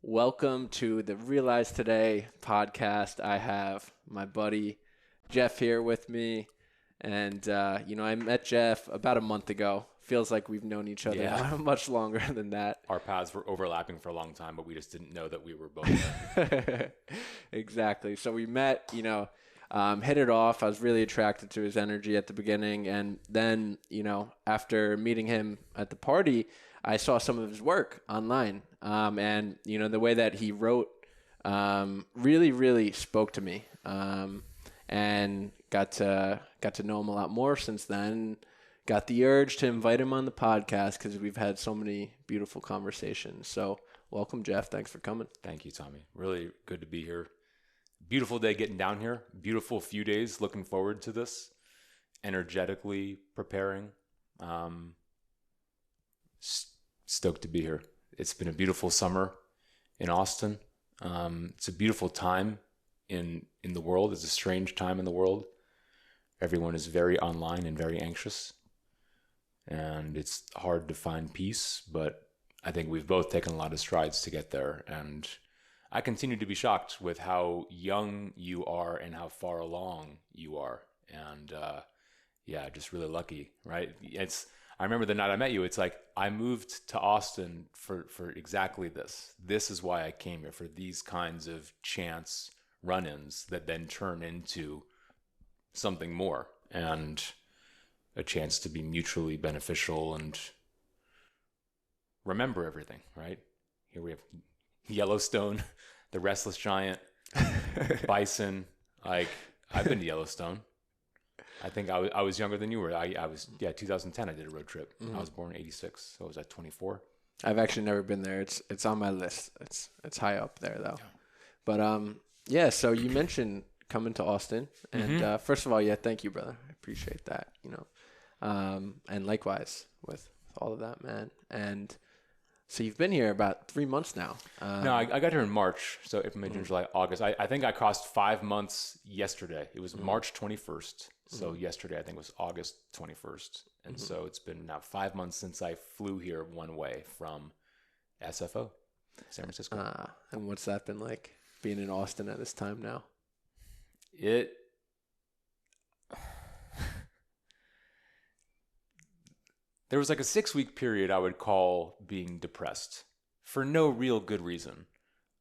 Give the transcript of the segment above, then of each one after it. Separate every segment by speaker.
Speaker 1: Welcome to the Realize Today podcast. I have my buddy Geoff here with me. And, I met Geoff about a month ago. Feels like we've known each other much longer than that.
Speaker 2: Our paths were overlapping for a long time, but we just didn't know that we were both there.
Speaker 1: Exactly. So we met, hit it off. I was really attracted to his energy at the beginning. And then, after meeting him at the party, I saw some of his work online. And the way that he wrote really, really spoke to me. And got to know him a lot more since then. Got the urge to invite him on the podcast because we've had so many beautiful conversations. So welcome, Geoff. Thanks for coming.
Speaker 2: Thank you, Tommy. Really good to be here. Beautiful day getting down here. Beautiful few days. Looking forward to this. Energetically preparing. Stoked to be here. It's been a beautiful summer in Austin. It's a beautiful time in the world. It's a strange time in the world. Everyone is very online and very anxious. And it's hard to find peace, but I think we've both taken a lot of strides to get there. And I continue to be shocked with how young you are and how far along you are. And just really lucky, right? I remember the night I met you, it's like I moved to Austin for exactly this. This is why I came here, for these kinds of chance run-ins that then turn into something more and a chance to be mutually beneficial and remember everything, right? Here we have Yellowstone, the restless giant, bison. Like, I've been to Yellowstone. I think I was younger than you were. I was 2010. I did a road trip. I was born in '86, so I was at 24.
Speaker 1: I've actually never been there. It's on my list. It's high up there though. Yeah. But so you mentioned coming to Austin, and first of all, thank you, brother. I appreciate that. And likewise with all of that, man. And so you've been here about 3 months now.
Speaker 2: No, I got here in March. So April, May, June, July, August. I think I crossed 5 months yesterday. It was March 21st. So yesterday, I think, was August 21st. And so it's been now 5 months since I flew here one way from SFO, San Francisco.
Speaker 1: And what's that been like, being in Austin at this time now?
Speaker 2: There was like a 6-week period I would call being depressed for no real good reason.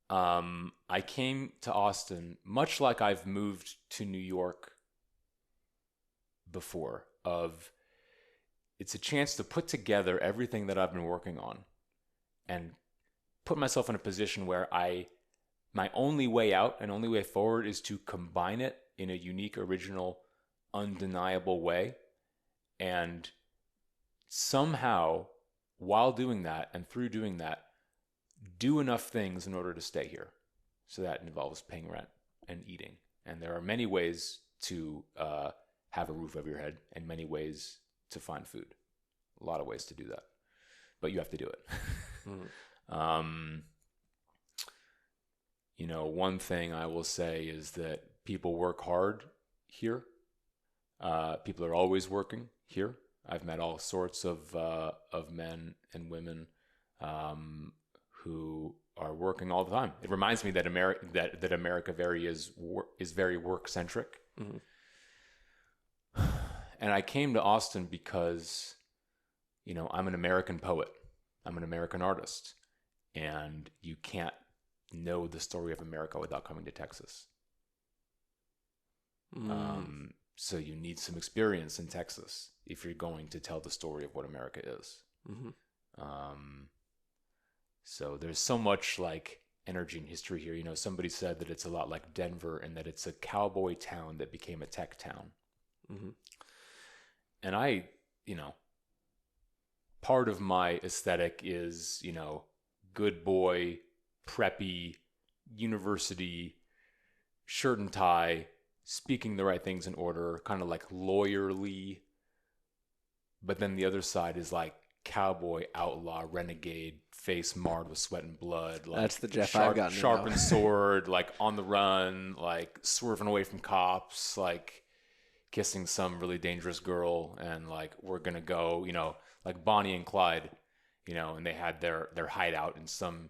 Speaker 2: I came to Austin much like I've moved to New York before. It's a chance to put together everything that I've been working on and put myself in a position where my only way out and only way forward is to combine it in a unique, original, undeniable way. And somehow, while doing that and through doing that, do enough things in order to stay here. So that involves paying rent and eating. And there are many ways to have a roof over your head and many ways to find food. A lot of ways to do that. But you have to do it. One thing I will say is that people work hard here. People are always working here. I've met all sorts of men and women who are working all the time. It reminds me that America is very work centric. And I came to Austin because, I'm an American poet. I'm an American artist, and you can't know the story of America without coming to Texas. So you need some experience in Texas if you're going to tell the story of what America is. So there's so much like energy and history here. Somebody said that it's a lot like Denver and that it's a cowboy town that became a tech town. And I, part of my aesthetic is, good boy, preppy, university, shirt and tie, speaking the right things in order, kind of like lawyerly. But then the other side is like cowboy, outlaw, renegade, face marred with sweat and blood. Like
Speaker 1: that's the Geoff I've gotten.
Speaker 2: Sharpened sword, like on the run, like swerving away from cops, like kissing some really dangerous girl, and like we're gonna go, like Bonnie and Clyde, and they had their hideout in some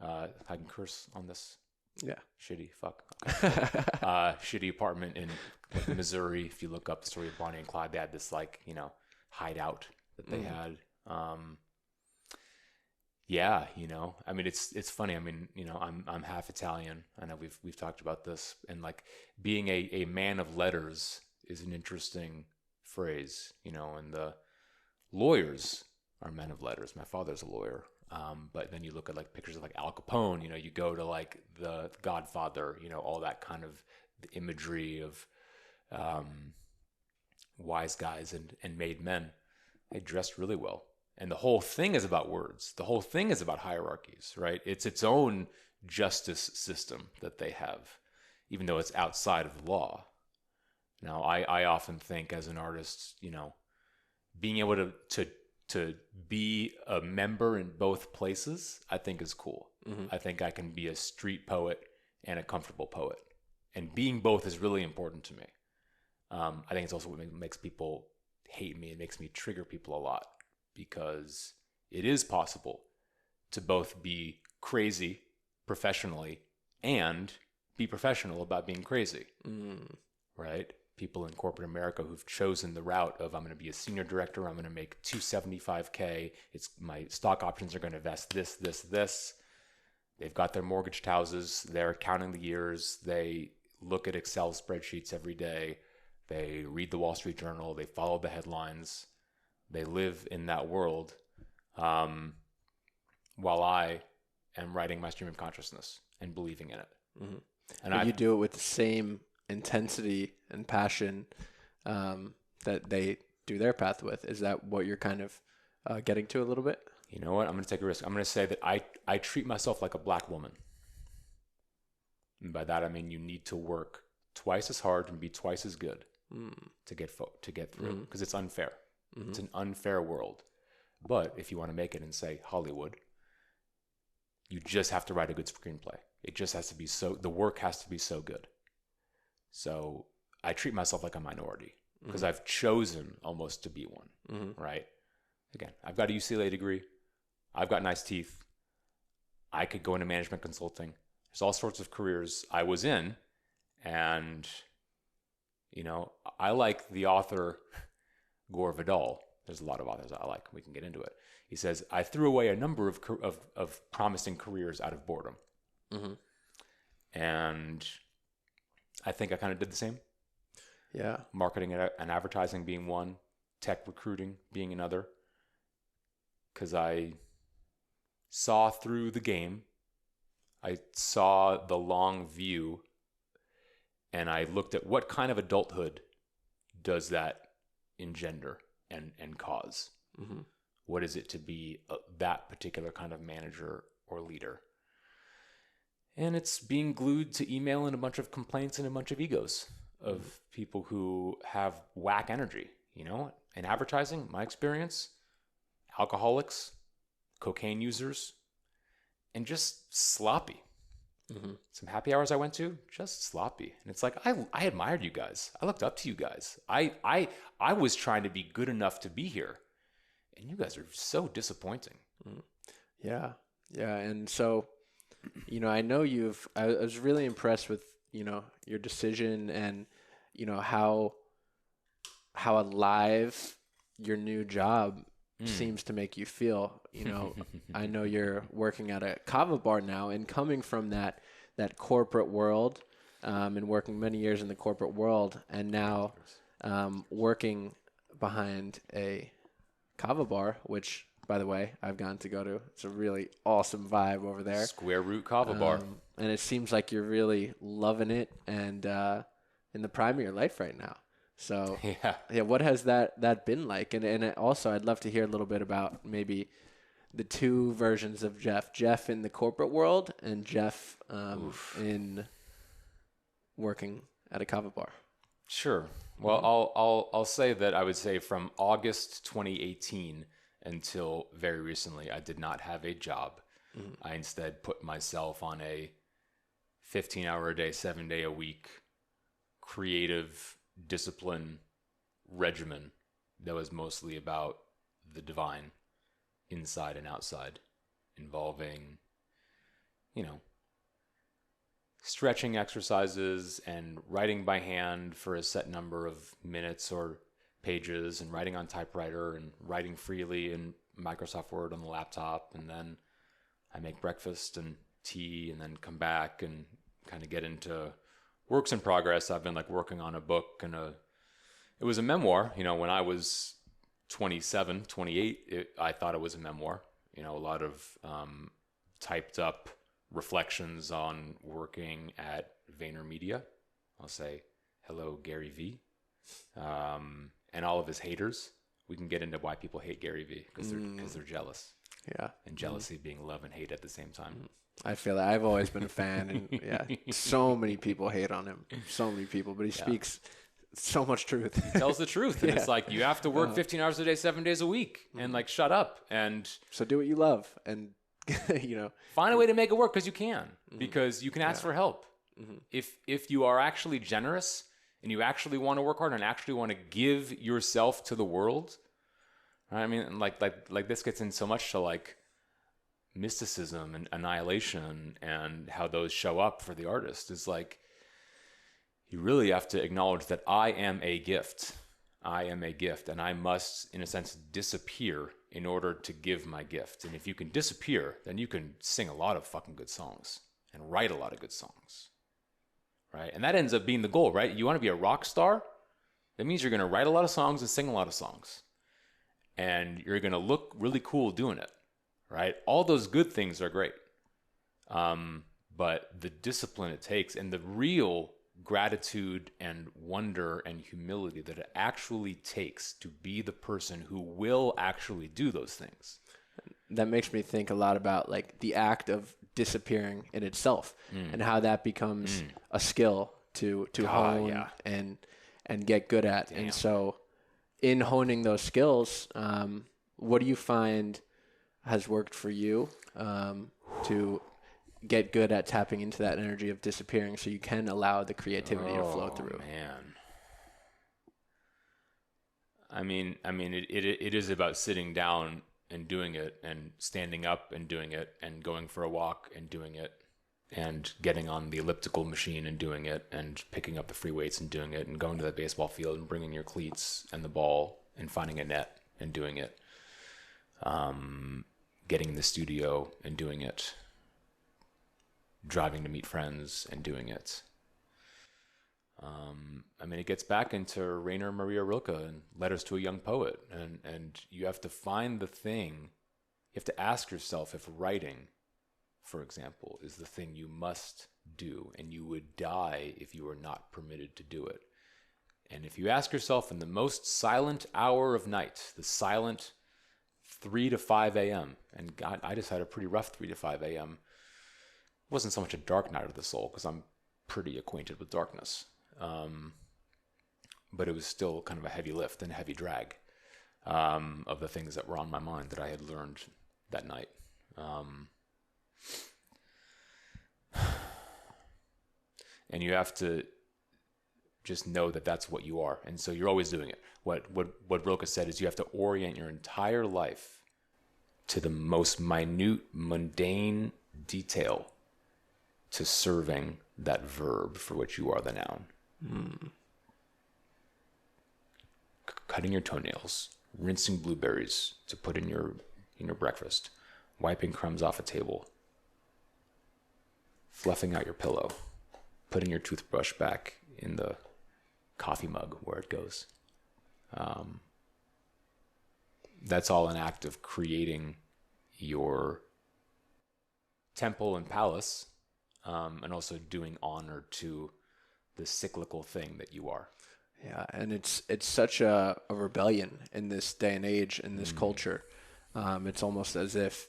Speaker 2: I can curse on this.
Speaker 1: Yeah.
Speaker 2: Shitty, fuck. Okay. Shitty apartment in like Missouri. If you look up the story of Bonnie and Clyde, they had this like, you know, hideout that they had. Yeah, you know, I mean, it's funny. I mean, you know, I'm half Italian. I know we've talked about this, and like being a man of letters is an interesting phrase, you know, and the lawyers are men of letters. My father's a lawyer. But then you look at like pictures of like Al Capone, you know, you go to like the Godfather, you know, all that kind of the imagery of wise guys and made men. They dressed really well. And the whole thing is about words. The whole thing is about hierarchies, right? It's its own justice system that they have, even though it's outside of the law. Now, I often think as an artist, you know, being able to be a member in both places, I think is cool. Mm-hmm. I think I can be a street poet and a comfortable poet. And being both is really important to me. I think it's also what makes people hate me. It makes me trigger people a lot because it is possible to both be crazy professionally and be professional about being crazy, right? People in corporate America who've chosen the route of I'm going to be a senior director, I'm going to make $275K, it's my stock options are going to vest this. They've got their mortgaged houses, they're counting the years, they look at Excel spreadsheets every day, they read the Wall Street Journal, they follow the headlines, they live in that world, while I am writing my stream of consciousness and believing in it.
Speaker 1: Mm-hmm. And you do it with the same intensity and passion that they do their path with. Is that what you're kind of getting to a little bit?
Speaker 2: You know what? I'm going to take a risk. I'm going to say that I treat myself like a black woman. And by that, I mean you need to work twice as hard and be twice as good to get through, because it's unfair. Mm-hmm. It's an unfair world. But if you want to make it in, say, Hollywood, you just have to write a good screenplay. It just has to be the work has to be so good. So I treat myself like a minority because I've chosen almost to be one, right? Again, I've got a UCLA degree. I've got nice teeth. I could go into management consulting. There's all sorts of careers I was in. And, you know, I like the author Gore Vidal. There's a lot of authors I like. We can get into it. He says, I threw away a number of promising careers out of boredom. Mm-hmm. And I think I kind of did the same.
Speaker 1: Yeah.
Speaker 2: Marketing and advertising being one, tech recruiting being another. Because I saw through the game. I saw the long view. And I looked at what kind of adulthood does that engender and cause. Mm-hmm. What is it to be that particular kind of manager or leader? And it's being glued to email and a bunch of complaints and a bunch of egos of people who have whack energy, you know? In advertising, my experience, alcoholics, cocaine users, and just sloppy. Mm-hmm. Some happy hours I went to, just sloppy. And it's like, I admired you guys. I looked up to you guys. I was trying to be good enough to be here. And you guys are so disappointing.
Speaker 1: Yeah. Yeah. And so, you know, I know I was really impressed with, you know, your decision and, you know, how alive your new job seems to make you feel. You know, I know you're working at a kava bar now, and coming from that corporate world, and working many years in the corporate world, and now working behind a kava bar, which, by the way, I've gotten to go to. It's a really awesome vibe over there.
Speaker 2: Square Root Kava Bar.
Speaker 1: And it seems like you're really loving it and in the prime of your life right now. So, yeah, what has that been like? And also, I'd love to hear a little bit about maybe the two versions of Geoff. Geoff in the corporate world and Geoff in working at a kava bar.
Speaker 2: Sure. Well, I'll say that I would say from August 2018 until very recently, I did not have a job. I instead put myself on a 15-hour a day, 7-day a week creative discipline regimen that was mostly about the divine inside and outside, involving you know, stretching exercises and writing by hand for a set number of minutes or pages, and writing on typewriter and writing freely in Microsoft Word on the laptop. And then I make breakfast and tea, and then come back and kind of get into works in progress. I've been like working on a book, and it was a memoir. You know, when I was 27, 28, I thought it was a memoir. You know, a lot of typed up reflections on working at VaynerMedia. I'll say, hello, Gary V. And all of his haters. We can get into why people hate Gary V, because they're jealous.
Speaker 1: Yeah.
Speaker 2: And jealousy being love and hate at the same time.
Speaker 1: I feel that I've always been a fan, and yeah, so many people hate on him. So many people, but he speaks so much truth.
Speaker 2: He tells the truth. And it's like, you have to work 15 hours a day, 7 days a week, and like, shut up. And
Speaker 1: so do what you love, and you know,
Speaker 2: find a way to make it work, because you can, because you can ask for help. If you are actually generous, and you actually want to work hard and actually want to give yourself to the world, right? I mean, like this gets in so much to like mysticism and annihilation and how those show up for the artist. Is like, you really have to acknowledge that I am a gift. I am a gift, and I must, in a sense, disappear in order to give my gift. And if you can disappear, then you can sing a lot of fucking good songs and write a lot of good songs. Right? And that ends up being the goal, right? You want to be a rock star? That means you're going to write a lot of songs and sing a lot of songs. And you're going to look really cool doing it, right? All those good things are great. But the discipline it takes, and the real gratitude and wonder and humility that it actually takes to be the person who will actually do those things.
Speaker 1: That makes me think a lot about like the act of disappearing in itself, and how that becomes a skill to hone and get good at. Damn. And so in honing those skills, what do you find has worked for you to get good at tapping into that energy of disappearing, so you can allow the creativity to flow through?
Speaker 2: Man. I mean, it is about sitting down and doing it, and standing up and doing it, and going for a walk and doing it, and getting on the elliptical machine and doing it, and picking up the free weights and doing it, and going to the baseball field and bringing your cleats and the ball and finding a net and doing it. Getting in the studio and doing it. Driving to meet friends and doing it. I mean, it gets back into Rainer Maria Rilke and Letters to a Young Poet. And you have to find the thing. You have to ask yourself if writing, for example, is the thing you must do, and you would die if you were not permitted to do it. And if you ask yourself in the most silent hour of night, the silent 3 to 5 a.m., and God, I just had a pretty rough 3 to 5 a.m. It wasn't so much a dark night of the soul, because I'm pretty acquainted with darkness. But it was still kind of a heavy lift and a heavy drag of the things that were on my mind that I had learned that night. And you have to just know that that's what you are. And so you're always doing it. What Rilke said is you have to orient your entire life to the most minute, mundane detail to serving that verb for which you are the noun. Cutting your toenails, rinsing blueberries to put in your breakfast, wiping crumbs off a table, fluffing out your pillow, putting your toothbrush back in the coffee mug where it goes. That's all an act of creating your temple and palace, and also doing honor to the cyclical thing that you are.
Speaker 1: Yeah, and it's such a rebellion in this day and age, in this culture. It's almost as if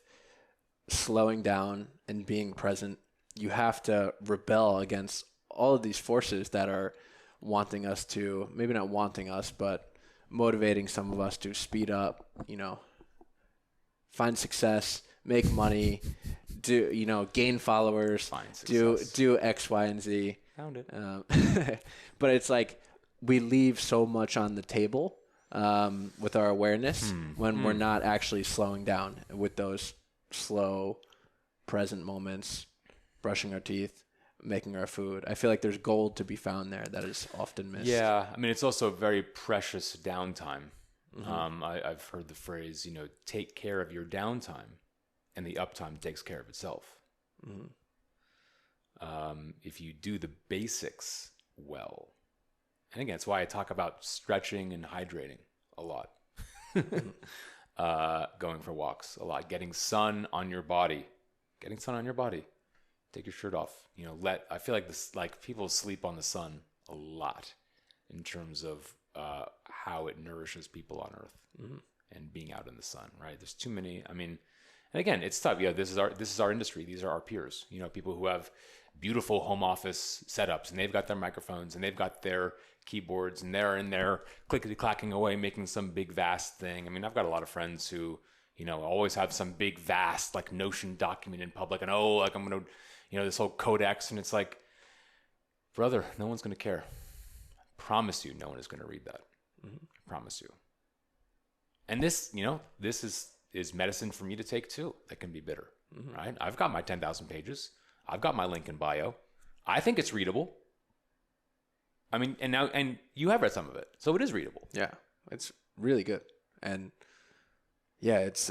Speaker 1: slowing down and being present, you have to rebel against all of these forces that are wanting us to, maybe not wanting us, but motivating some of us to speed up, find success, make money, gain followers, do X, Y, and Z.
Speaker 2: Found it.
Speaker 1: But it's like we leave so much on the table with our awareness when we're not actually slowing down with those slow, present moments, brushing our teeth, making our food. I feel like there's gold to be found there that is often missed.
Speaker 2: Yeah, I mean, it's also very precious downtime. I've heard the phrase, take care of your downtime, and the uptime takes care of itself. If you do the basics well, and again, it's why I talk about stretching and hydrating a lot, going for walks a lot, getting sun on your body, take your shirt off. I feel like people sleep on the sun a lot in terms of how it nourishes people on Earth and being out in the sun. Right? There's too many. I mean, and again, it's tough. This is our industry. These are our peers. People who have beautiful home office setups, and they've got their microphones and they've got their keyboards, and they're in there clickety clacking away, making some big vast thing. I mean, I've got a lot of friends who always have some big vast Notion document in public, and I'm gonna this whole codex, and it's like, brother, no one's gonna care. I promise you, no one is gonna read that. I promise you. And this is medicine for me to take too. That can be bitter, right? I've got my 10,000 pages. I've got my link in bio. I think it's readable. I mean, and you have read some of it, so it is readable.
Speaker 1: Yeah, it's really good, and yeah, it's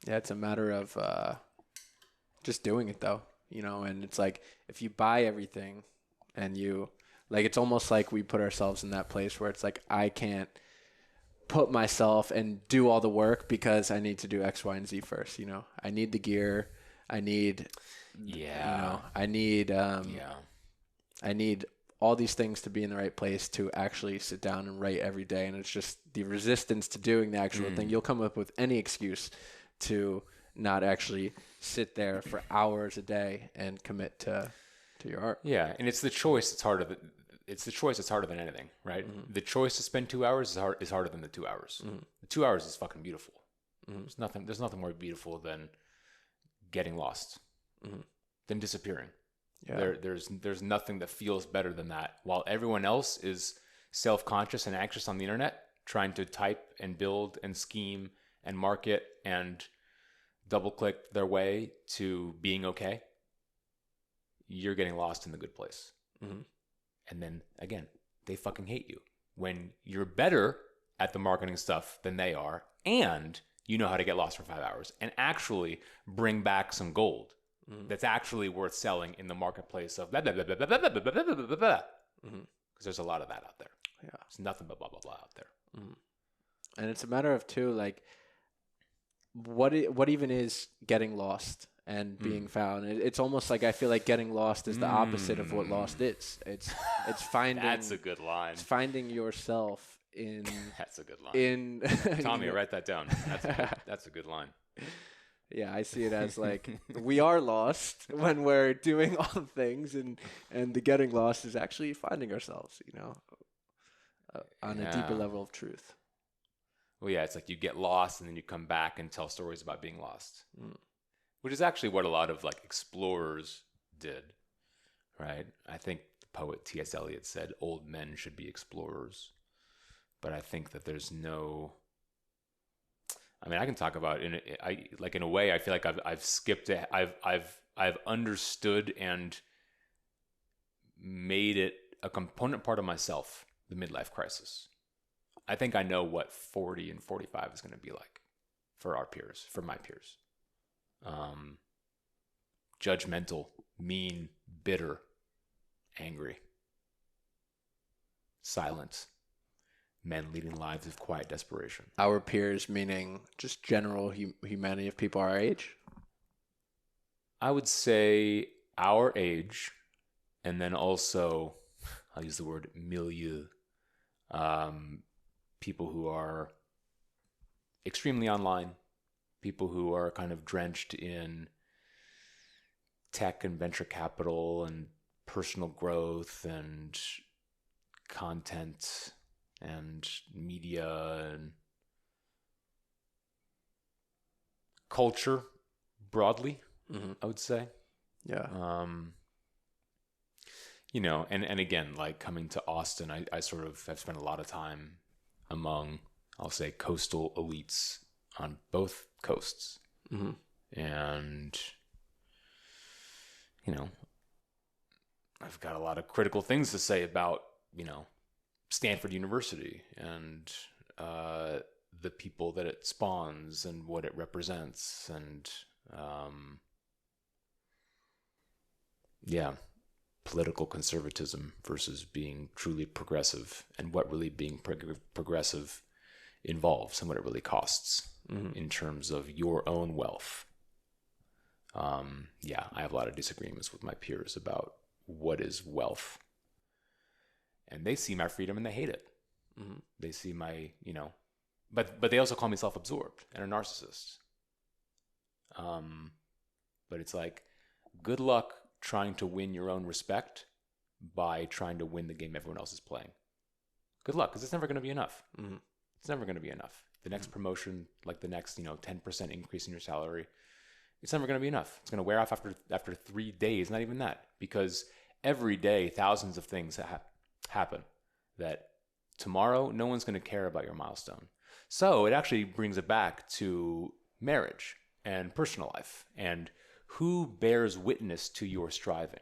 Speaker 1: it's a matter of just doing it though, and it's like if you buy everything, and it's almost like we put ourselves in that place where it's like I can't put myself and do all the work because I need to do X, Y, and Z first. I need the gear. I need, I need all these things to be in the right place to actually sit down and write every day. And it's just the resistance to doing the actual thing. You'll come up with any excuse to not actually sit there for hours a day and commit to your art.
Speaker 2: Yeah. And it's the choice that's harder. It's the choice that's harder than anything, right? The choice to spend 2 hours is harder than the 2 hours. The 2 hours is fucking beautiful. There's nothing more beautiful than getting lost, than disappearing. Yeah. There's nothing that feels better than that. While everyone else is self-conscious and anxious on the internet, trying to type and build and scheme and market and double-click their way to being okay, you're getting lost in the good place. And then again, they fucking hate you when you're better at the marketing stuff than they are, and you know how to get lost for 5 hours and actually bring back some gold that's actually worth selling in the marketplace of blah, blah, blah, blah, blah, blah, blah, blah, blah, blah, blah. Because there's a lot of that out there. Yeah. There's nothing but blah, blah, blah out there.
Speaker 1: And it's a matter of too, like, what even is getting lost and being found? It's almost like I feel like getting lost is the opposite of what lost is. It's finding.
Speaker 2: That's a good line.
Speaker 1: It's finding yourself in.
Speaker 2: That's a good line. Tommy, write that down. That's a good line.
Speaker 1: Yeah, I see it as like we are lost when we're doing all the things, and the getting lost is actually finding ourselves, on a deeper level of truth.
Speaker 2: Well, yeah, it's like you get lost and then you come back and tell stories about being lost, which is actually what a lot of explorers did, right? I think the poet T.S. Eliot said old men should be explorers, but I think that there's no. I mean, I can talk about in a way. I feel like I've skipped it. I've understood and made it a component part of myself. The midlife crisis. I think I know what 40 and 45 is going to be like for our peers, for my peers. Judgmental, mean, bitter, angry, silent. Men leading lives of quiet desperation.
Speaker 1: Our peers, meaning just general humanity of people our age?
Speaker 2: I would say our age, and then also, I'll use the word milieu. People who are extremely online, people who are kind of drenched in tech and venture capital and personal growth and content and media and culture broadly, I would say.
Speaker 1: Yeah.
Speaker 2: And again, coming to Austin, I sort of have spent a lot of time among, I'll say, coastal elites on both coasts. And, you know, I've got a lot of critical things to say about, you know, Stanford University and the people that it spawns and what it represents. And, political conservatism versus being truly progressive, and what really being progressive involves and what it really costs in terms of your own wealth. I have a lot of disagreements with my peers about what is wealth. And they see my freedom and they hate it. They see my, but they also call me self-absorbed and a narcissist. But it's like, good luck trying to win your own respect by trying to win the game everyone else is playing. Good luck, because it's never going to be enough. It's never going to be enough. The next promotion, like the next, 10% increase in your salary, it's never going to be enough. It's going to wear off after 3 days, not even that, because every day thousands of things happen that tomorrow no one's going to care about your milestone. So it actually brings it back to marriage and personal life and who bears witness to your striving.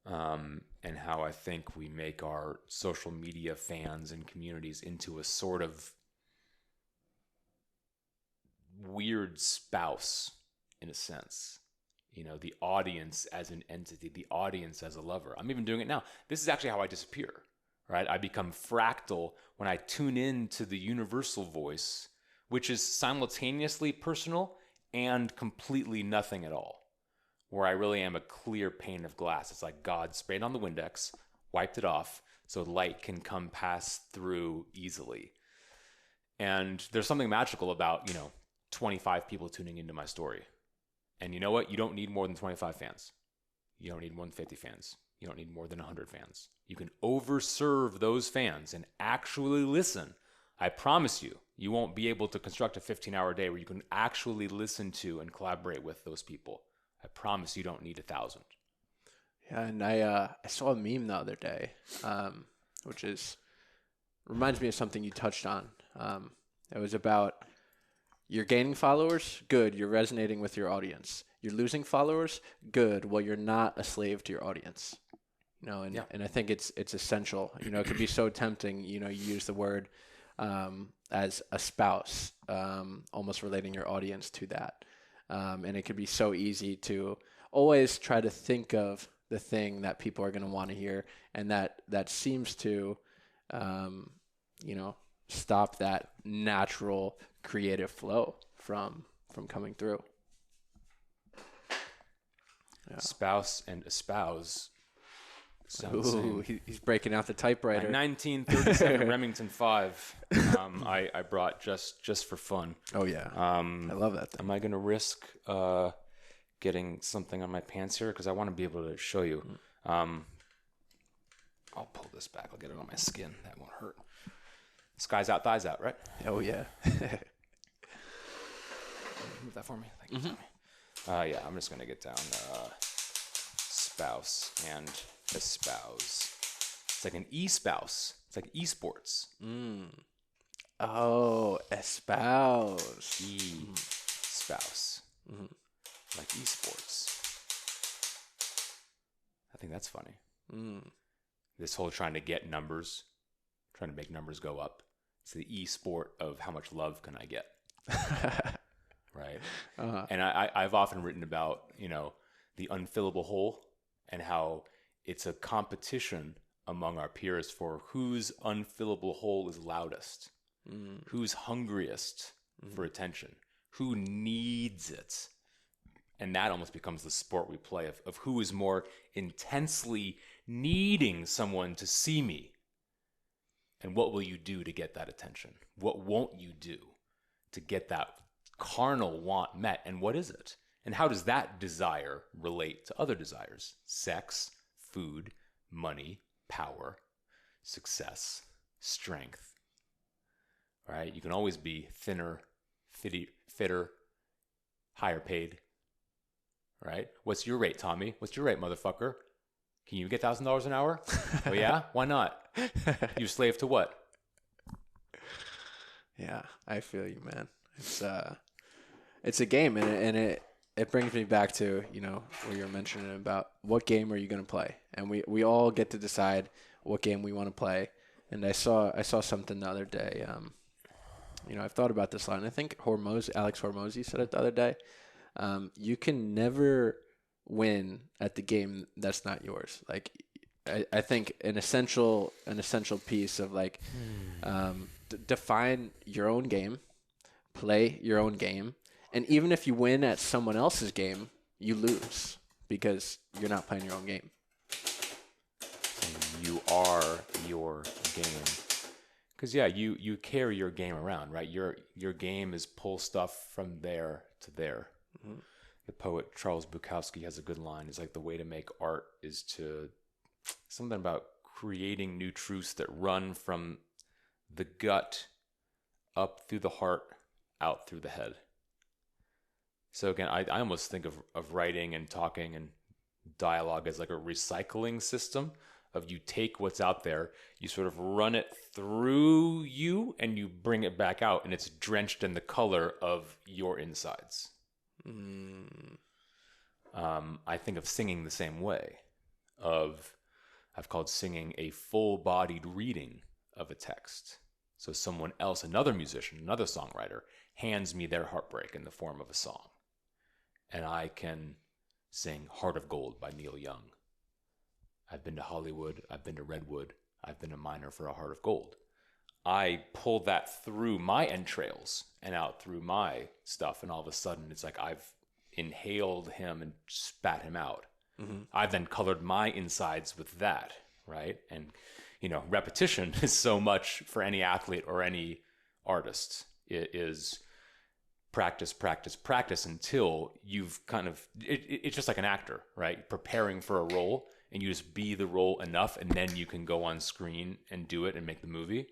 Speaker 2: And how I think we make our social media fans and communities into a sort of weird spouse, in a sense. The audience as an entity, the audience as a lover. I'm even doing it now. This is actually how I disappear, right? I become fractal when I tune in to the universal voice, which is simultaneously personal and completely nothing at all, where I really am a clear pane of glass. It's like God sprayed on the Windex, wiped it off, so light can pass through easily. And there's something magical about, 25 people tuning into my story. And you know what? You don't need more than 25 fans. You don't need more than 50 fans. You don't need more than 100 fans. You can overserve those fans and actually listen. I promise you, you won't be able to construct a 15-hour day where you can actually listen to and collaborate with those people. I promise you don't need 1,000.
Speaker 1: Yeah, and I saw a meme the other day, which reminds me of something you touched on. It was about you're gaining followers, good, you're resonating with your audience. You're losing followers, good, well, you're not a slave to your audience. And I think it's essential. It could be so tempting, you use the word as a spouse, almost relating your audience to that. And it could be so easy to always try to think of the thing that people are going to want to hear, and that seems to, stop that natural creative flow from coming through. Yeah.
Speaker 2: Spouse and espouse.
Speaker 1: Ooh, he's breaking out the typewriter.
Speaker 2: My 1937 Remington 5. I brought just for fun.
Speaker 1: Oh yeah. I love that thing.
Speaker 2: Am I gonna risk getting something on my pants here? Because I want to be able to show you. I'll pull this back. I'll get it on my skin. That won't hurt. Skies out, thighs out, right?
Speaker 1: Oh yeah.
Speaker 2: Move that for me. Thank you. Yeah, I'm just gonna get down spouse and espouse. It's like an e-spouse. It's like esports.
Speaker 1: Oh, espouse.
Speaker 2: E-spouse. Like esports. I think that's funny. This whole trying to get numbers, trying to make numbers go up. It's the e-sport of how much love can I get. Right? And I've often written about, the unfillable hole and how it's a competition among our peers for whose unfillable hole is loudest, who's hungriest for attention, who needs it. And that almost becomes the sport we play of who is more intensely needing someone to see me. And what will you do to get that attention? What won't you do to get that carnal want met? And what is it? And how does that desire relate to other desires? Sex, food, money, power, success, strength. Right? You can always be thinner, fitter, higher paid. Right? What's your rate, Tommy? What's your rate, motherfucker? Can you get $1,000 an hour? Oh yeah? Why not? You're a slave to what?
Speaker 1: it's a game, and it brings me back to, what you're mentioning about what game are you going to play, and we all get to decide what game we want to play. And I saw something the other day. I've thought about this a lot, and I think Alex Hormozy said it the other day. You can never win at the game that's not yours. Like, I think an essential piece of like define your own game, play your own game, and even if you win at someone else's game, you lose because you're not playing your own game.
Speaker 2: You are your game. Because you carry your game around, right? Your game is pull stuff from there to there. Mm-hmm. The poet Charles Bukowski has a good line. It's like the way to make art is to something about creating new truths that run from the gut up through the heart, out through the head. So again, I almost think of writing and talking and dialogue as like a recycling system of you take what's out there, you sort of run it through you, and you bring it back out, and it's drenched in the color of your insides. I think of singing the same way. I've called singing a full-bodied reading of a text. So someone else, another musician, another songwriter, hands me their heartbreak in the form of a song. And I can sing Heart of Gold by Neil Young. I've been to Hollywood. I've been to Redwood. I've been a miner for a heart of gold. I pull that through my entrails and out through my stuff. And all of a sudden, it's like I've inhaled him and spat him out. Mm-hmm. I've then colored my insides with that, right? And, repetition is so much for any athlete or any artist. It is practice, practice, practice until you've it's just like an actor, right? Preparing for a role. And you just be the role enough, and then you can go on screen and do it and make the movie.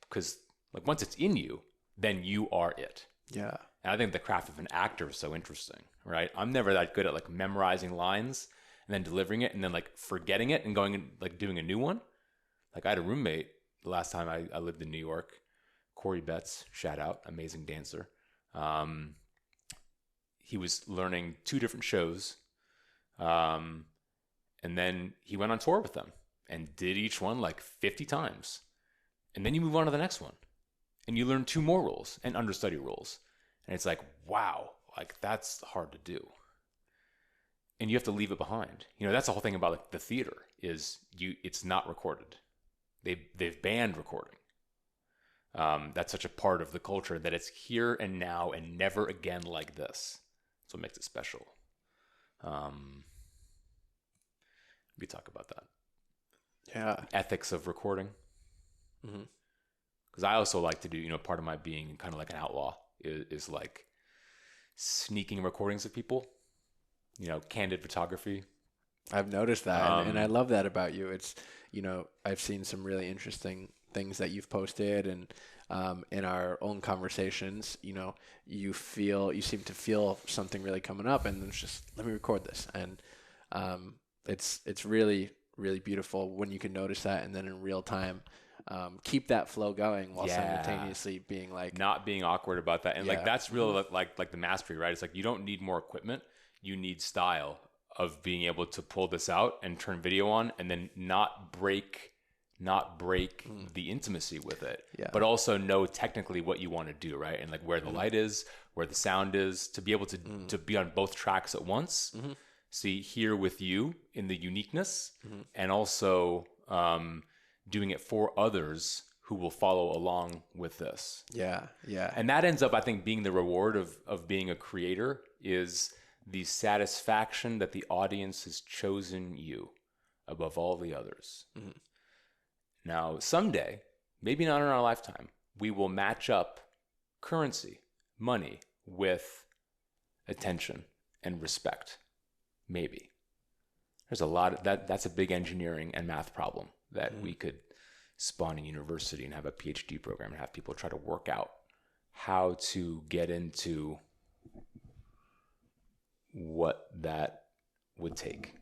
Speaker 2: Because like once it's in you, then you are it.
Speaker 1: Yeah.
Speaker 2: And I think the craft of an actor is so interesting, right? I'm never that good at like memorizing lines and then delivering it and then like forgetting it and going and like doing a new one. Like I had a roommate the last time I lived in New York, Corey Betts, shout out, amazing dancer. He was learning 2 different shows. And then he went on tour with them and did each one like 50 times. And then you move on to the next one. And you learn 2 more roles and understudy roles. And it's like, wow, like that's hard to do. And you have to leave it behind. That's the whole thing about like the theater is it's not recorded. They've banned recording. That's such a part of the culture that it's here and now and never again like this. That's what makes it special. We talk about that.
Speaker 1: Yeah.
Speaker 2: Ethics of recording. Because I also like to do, part of my being kind of like an outlaw is like sneaking recordings of people, candid photography.
Speaker 1: I've noticed that. And I love that about you. It's, I've seen some really interesting things that you've posted, and in our own conversations, you seem to feel something really coming up, and it's just, let me record this. And, it's really, really beautiful when you can notice that, and then in real time, keep that flow going while simultaneously being like
Speaker 2: not being awkward about that. And like that's really like the mastery, right? It's like you don't need more equipment, you need style of being able to pull this out and turn video on, and then not break the intimacy with it, but also know technically what you want to do, right? And like where the light is, where the sound is, to be able to be on both tracks at once. See, here with you in the uniqueness, and also doing it for others who will follow along with this.
Speaker 1: Yeah.
Speaker 2: And that ends up, I think, being the reward of being a creator, is the satisfaction that the audience has chosen you above all the others. Now, someday, maybe not in our lifetime, we will match up currency, money, with attention and respect. Maybe. There's a lot of that's a big engineering and math problem that we could spawn a university and have a PhD program and have people try to work out how to get into what that would take.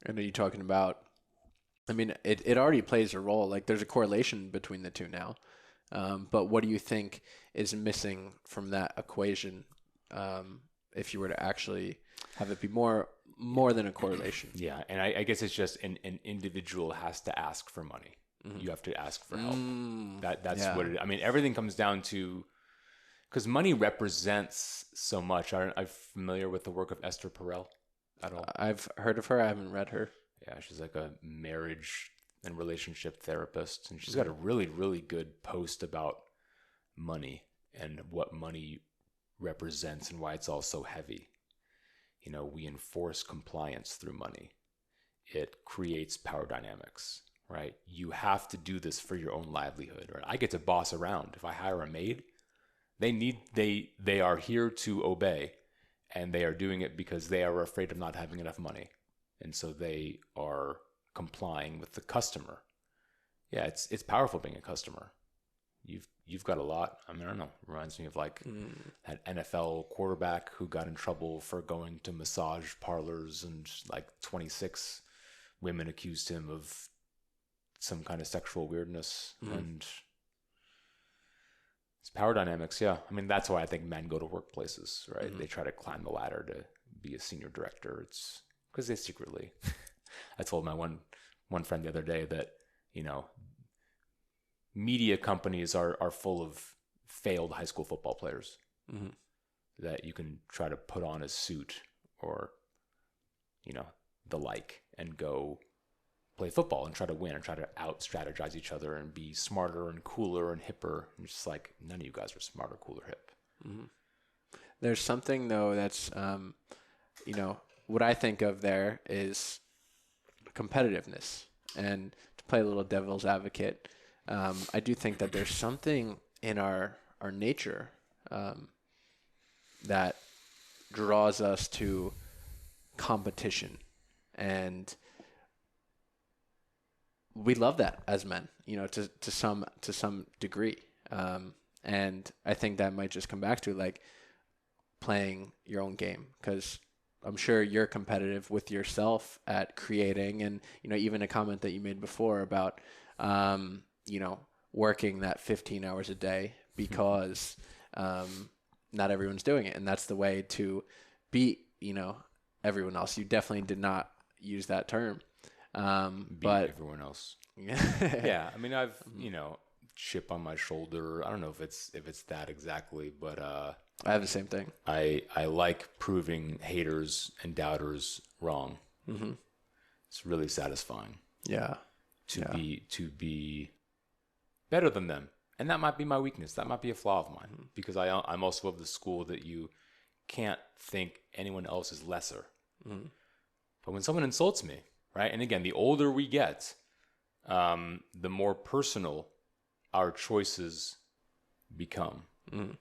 Speaker 1: And are you talking about, I mean, it already plays a role. Like there's a correlation between the two now. But what do you think is missing from that equation, if you were to actually have it be more than a correlation?
Speaker 2: Yeah, and I guess it's just an individual has to ask for money. You have to ask for help. That's what it. I mean, everything comes down to, because money represents so much. I'm familiar with the work of Esther Perel at all.
Speaker 1: I've heard of her. I haven't read her.
Speaker 2: Yeah, she's like a marriage and relationship therapist, and she's got a really, really good post about money and what money represents and why it's all so heavy. You know, we enforce compliance through money. It creates power dynamics, right? You have to do this for your own livelihood, right? I get to boss around. If I hire a maid, they are here to obey, and they are doing it because they are afraid of not having enough money. And so they are complying with the customer. Yeah, it's powerful being a customer. You've got a lot. I mean, I don't know. Reminds me of like that NFL quarterback who got in trouble for going to massage parlors, and like 26 women accused him of some kind of sexual weirdness. And it's power dynamics. Yeah. I mean, that's why I think men go to workplaces, right? They try to climb the ladder to be a senior director. It's because they secretly, I told my one friend the other day that, you know, media companies are full of failed high school football players that you can try to put on a suit or, you know, the like, and go play football and try to win and try to out strategize each other and be smarter and cooler and hipper. And just like, none of you guys are smarter, cooler, hip.
Speaker 1: There's something though that's, you know, what I think of there is competitiveness. And to play a little devil's advocate, I do think that there's something in our nature that draws us to competition, and we love that as men, you know, to some degree. And I think that might just come back to like playing your own game, because I'm sure you're competitive with yourself at creating, and, you know, even a comment that you made before about, you know, working that 15 hours a day because not everyone's doing it. And that's the way to beat, you know, everyone else. You definitely did not use that term. But
Speaker 2: everyone else. Yeah. I mean, I've, you know, chip on my shoulder. I don't know if it's that exactly, but I
Speaker 1: have the same thing.
Speaker 2: I like proving haters and doubters wrong. It's really satisfying.
Speaker 1: Yeah.
Speaker 2: To be better than them. And that might be my weakness. That might be a flaw of mine, because I'm also of the school that you can't think anyone else is lesser. But when someone insults me, right? And again, the older we get, the more personal our choices become. I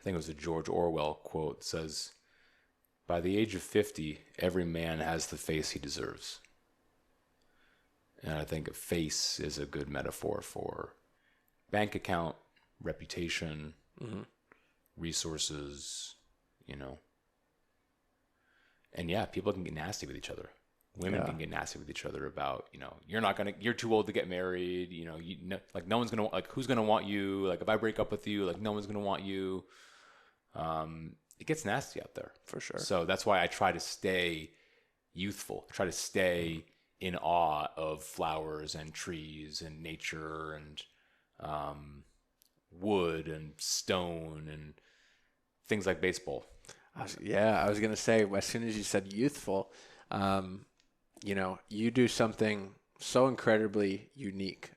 Speaker 2: think it was a George Orwell quote that says, by the age of 50, every man has the face he deserves. And I think a face is a good metaphor for bank account, reputation, resources, you know. And yeah, people can get nasty with each other. Women can get nasty with each other about, you know, you're too old to get married. You know, like no one's going to, like, who's going to want you? Like if I break up with you, like no one's going to want you. It gets nasty out there.
Speaker 1: For sure.
Speaker 2: So that's why I try to stay youthful. I try to stay in awe of flowers and trees and nature and wood and stone and things like baseball.
Speaker 1: I was going to say, as soon as you said youthful, you know, you do something so incredibly unique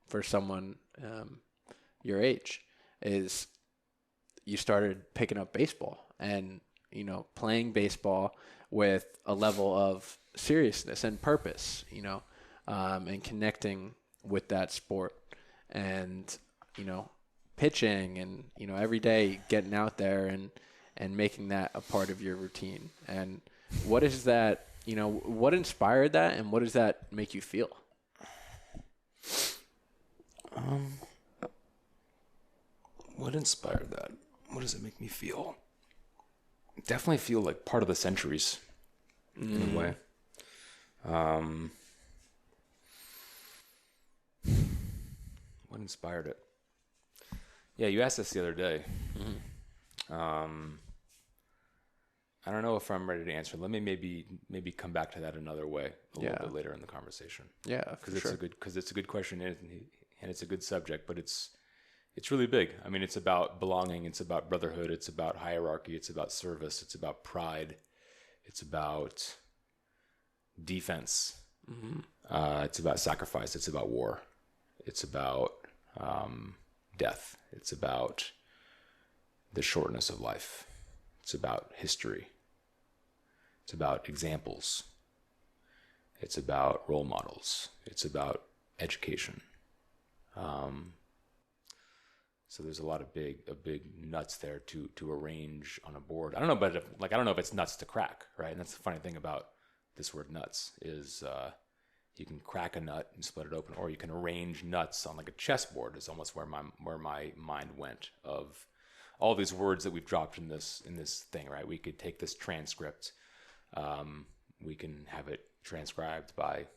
Speaker 1: for someone your age, is you started picking up baseball and, you know, playing baseball with a level of seriousness and purpose, you know, and connecting with that sport, and, you know, pitching, and, you know, every day getting out there and making that a part of your routine. And what is that, you know, what inspired that, and what does that make you feel?
Speaker 2: What inspired that? What does it make me feel? Definitely feel like part of the centuries in a way. What inspired it? Yeah, you asked this the other day. I don't know if I'm ready to answer. Let me maybe come back to that another way a little bit later in the conversation.
Speaker 1: Yeah,
Speaker 2: because it's a good question and it's a good subject, but it's really big. I mean, it's about belonging. It's about brotherhood. It's about hierarchy. It's about service. It's about pride. It's about defense. It's about sacrifice. It's about war. It's about death. It's about the shortness of life. It's about history. It's about examples. It's about role models. It's about education. So there's a lot of big nuts there to arrange on a board. I don't know, but I don't know if it's nuts to crack, right? And that's the funny thing about this word nuts is you can crack a nut and split it open, or you can arrange nuts on like a chessboard. Is almost where my mind went of all these words that we've dropped in this thing, right? We could take this transcript, we can have it transcribed by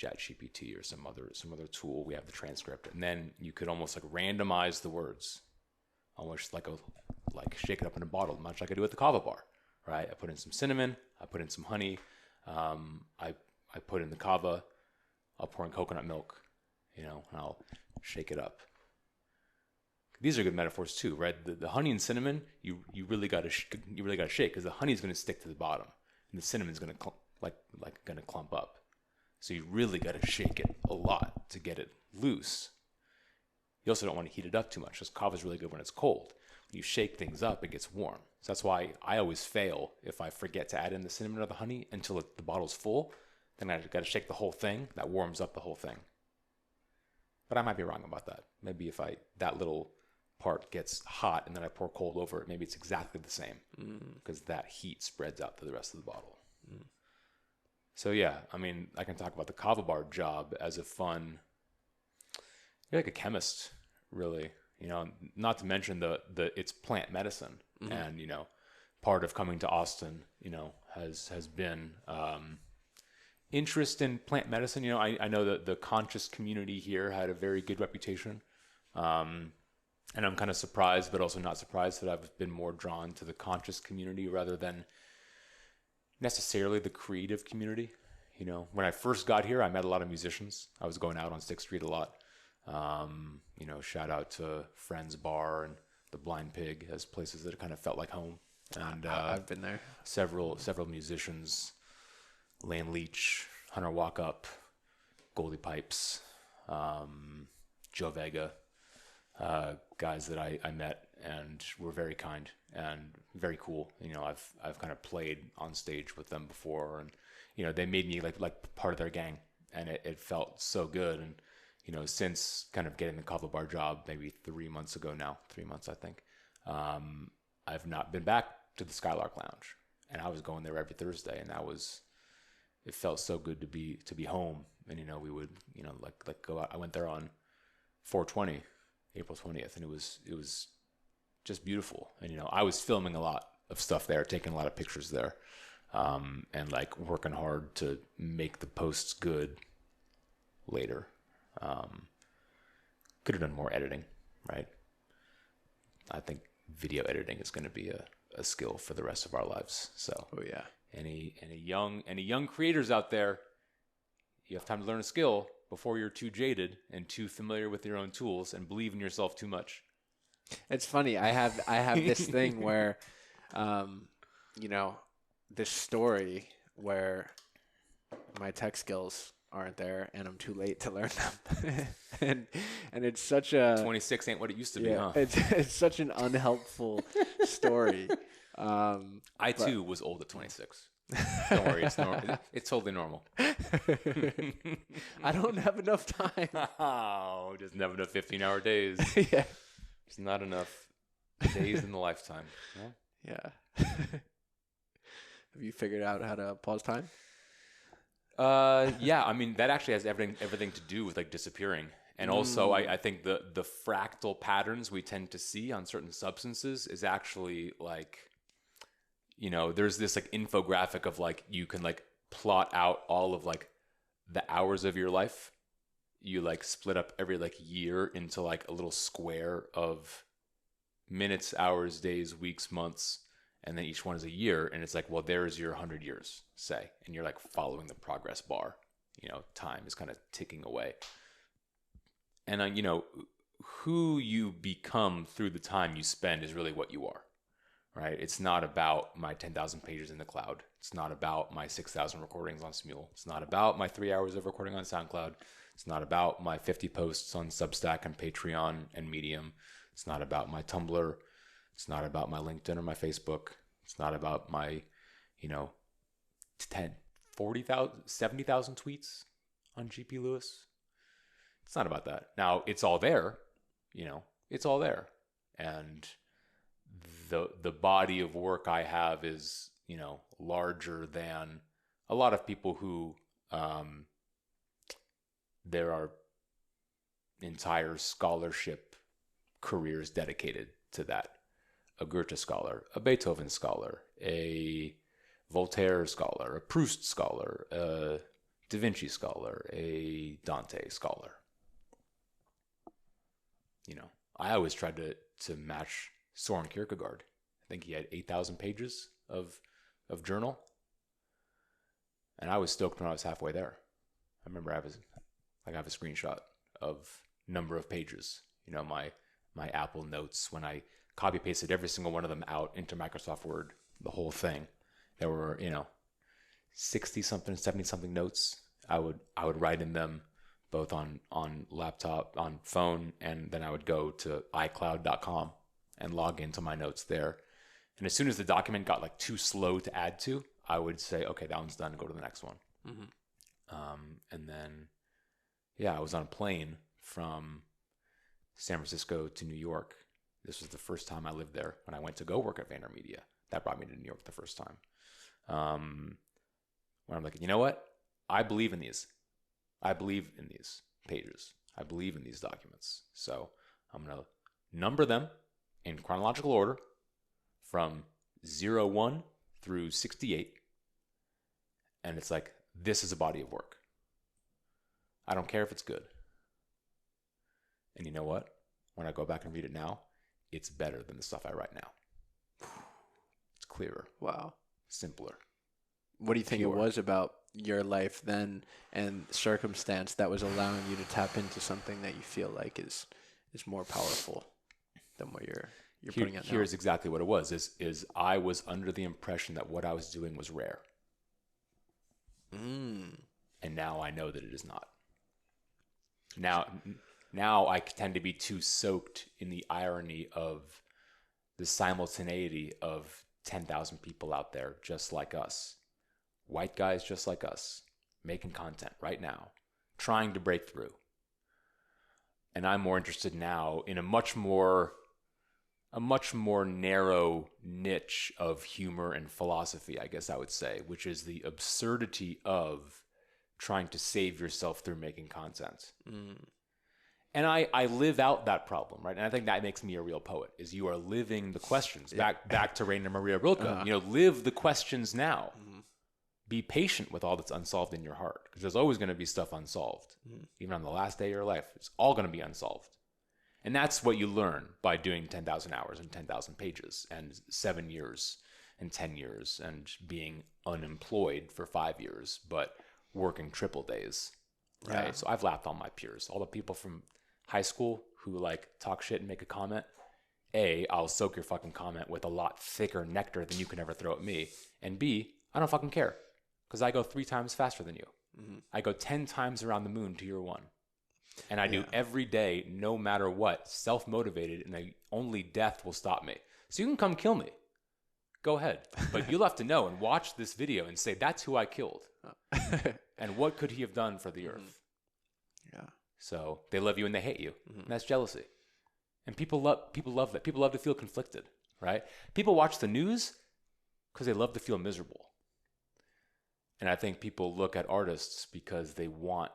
Speaker 2: ChatGPT or some other tool. We have the transcript, and then you could almost like randomize the words, almost like shake it up in a bottle, much like I do with the kava bar, right? I put in some cinnamon, I put in some honey, I put in the kava, I'll pour in coconut milk, and I'll shake it up. These are good metaphors too, right? The honey and cinnamon, you really got to shake, because the honey is going to stick to the bottom, and the cinnamon is going to going to clump up. So you really got to shake it a lot to get it loose. You also don't want to heat it up too much, because kava is really good when it's cold. When you shake things up, it gets warm. So that's why I always fail if I forget to add in the cinnamon or the honey until the bottle's full. Then I got to shake the whole thing. That warms up the whole thing. But I might be wrong about that. Maybe if that little part gets hot and then I pour cold over it, maybe it's exactly the same, because that heat spreads out to the rest of the bottle. So yeah, I mean, I can talk about the kava bar job as a fun. You're like a chemist, really. Not to mention it's plant medicine, and part of coming to Austin, has been interest in plant medicine. I know that the conscious community here had a very good reputation, and I'm kind of surprised, but also not surprised that I've been more drawn to the conscious community rather than necessarily the creative community. When I first got here, I met a lot of musicians. I was going out on 6th Street a lot. Shout out to Friends Bar and the Blind Pig as places that kind of felt like home. And
Speaker 1: I've been there.
Speaker 2: Several musicians, Lane Leach, Hunter Walkup, Goldie Pipes, Joe Vega, guys that I met and were very kind and very cool. I've kind of played on stage with them before, and they made me like part of their gang, and it felt so good. And since kind of getting the kava bar job maybe 3 months ago now, 3 months I think, I've not been back to the Skylark Lounge, and I was going there every Thursday, and it felt so good to be home. And we would like go out. I went there on 4/20, April 20th, and it was just beautiful. And I was filming a lot of stuff there, taking a lot of pictures there, and like working hard to make the posts good later. Could have done more editing, right? I think video editing is going to be a skill for the rest of our lives. So,
Speaker 1: oh yeah,
Speaker 2: any young creators out there, you have time to learn a skill before you're too jaded and too familiar with your own tools and believe in yourself too much.
Speaker 1: It's funny. I have this thing where, this story where my tech skills aren't there and I'm too late to learn them. and it's such a
Speaker 2: 26 ain't what it used to be, huh?
Speaker 1: It's such an unhelpful story.
Speaker 2: I too was old at 26. Don't worry, it's normal. It's totally normal.
Speaker 1: I don't have enough time.
Speaker 2: Oh, doesn't have enough 15-hour days.
Speaker 1: Yeah.
Speaker 2: It's not enough days in the lifetime.
Speaker 1: Yeah. Have you figured out how to pause time?
Speaker 2: Yeah, I mean, that actually has everything to do with like disappearing. And also I think the fractal patterns we tend to see on certain substances is actually like, there's this like infographic of like, you can like plot out all of like the hours of your life, you like split up every like year into like a little square of minutes, hours, days, weeks, months, and then each one is a year. And it's like, well, there's your 100 years, say, and you're like following the progress bar. You know, time is kind of ticking away. And, you know, who you become through the time you spend is really what you are, right? It's not about my 10,000 pages in the cloud. It's not about my 6,000 recordings on Smule. It's not about my 3 hours of recording on SoundCloud. It's not about my 50 posts on Substack and Patreon and Medium. It's not about my Tumblr. It's not about my LinkedIn or my Facebook. It's not about my, you know, 10, 40,000, 70,000 tweets on GP Lewis. It's not about that. Now, it's all there, you know, it's all there. And the body of work I have is, you know, larger than a lot of people who there are entire scholarship careers dedicated to that. A Goethe scholar, a Beethoven scholar, a Voltaire scholar, a Proust scholar, a Da Vinci scholar, a Dante scholar. You know, I always tried to match Soren Kierkegaard. I think he had 8,000 pages of journal. And I was stoked when I was halfway there. I remember I have a screenshot of number of pages. You know, my Apple Notes, when I copy pasted every single one of them out into Microsoft Word, the whole thing. There were, you know, 60 something, 70 something notes. I would write in them both on laptop, on phone, and then I would go to iCloud.com and log into my notes there. And as soon as the document got like too slow to add to, I would say, okay, that one's done, go to the next one. And then, yeah, I was on a plane from San Francisco to New York. This was the first time I lived there when I went to go work at VaynerMedia. That brought me to New York the first time. When I'm like, you know what? I believe in these. I believe in these pages. I believe in these documents. So I'm going to number them in chronological order from 01 through 68. And it's like, this is a body of work. I don't care if it's good. And you know what? When I go back and read it now, it's better than the stuff I write now. It's clearer.
Speaker 1: Wow.
Speaker 2: Simpler.
Speaker 1: What do you think
Speaker 2: Pure.
Speaker 1: it was about your life then and circumstance that was allowing you to tap into something that you feel like is more powerful than what you're putting out now?
Speaker 2: Here's exactly what it was. Is I was under the impression that what I was doing was rare. And now I know that it is not. Now I tend to be too soaked in the irony of the simultaneity of 10,000 people out there just like us. White guys just like us, making content right now, trying to break through. And I'm more interested now in a much more narrow niche of humor and philosophy, I guess I would say, which is the absurdity of trying to save yourself through making content. And I live out that problem, right? And I think that makes me a real poet, is you are living the questions. Back to Rainer Maria Rilke. You know, live the questions now. Be patient with all that's unsolved in your heart, because there's always going to be stuff unsolved. Even on the last day of your life, it's all going to be unsolved. And that's what you learn by doing 10,000 hours and 10,000 pages and 7 years and 10 years and being unemployed for 5 years, but working triple days, right? Yeah. So I've laughed on my peers, all the people from high school who like talk shit and make a comment. A, I'll soak your fucking comment with a lot thicker nectar than you can ever throw at me. And B, I don't fucking care, because I go 3 times faster than you. I go 10 times around the moon to your 1. And I do every day, no matter what, self-motivated, and only death will stop me. So you can come kill me. Go ahead. But you'll have to know and watch this video and say, that's who I killed. And what could he have done for the earth?
Speaker 1: Yeah.
Speaker 2: So they love you and they hate you. And that's jealousy. And people love that. People love to feel conflicted, right? People watch the news because they love to feel miserable. And I think people look at artists because they want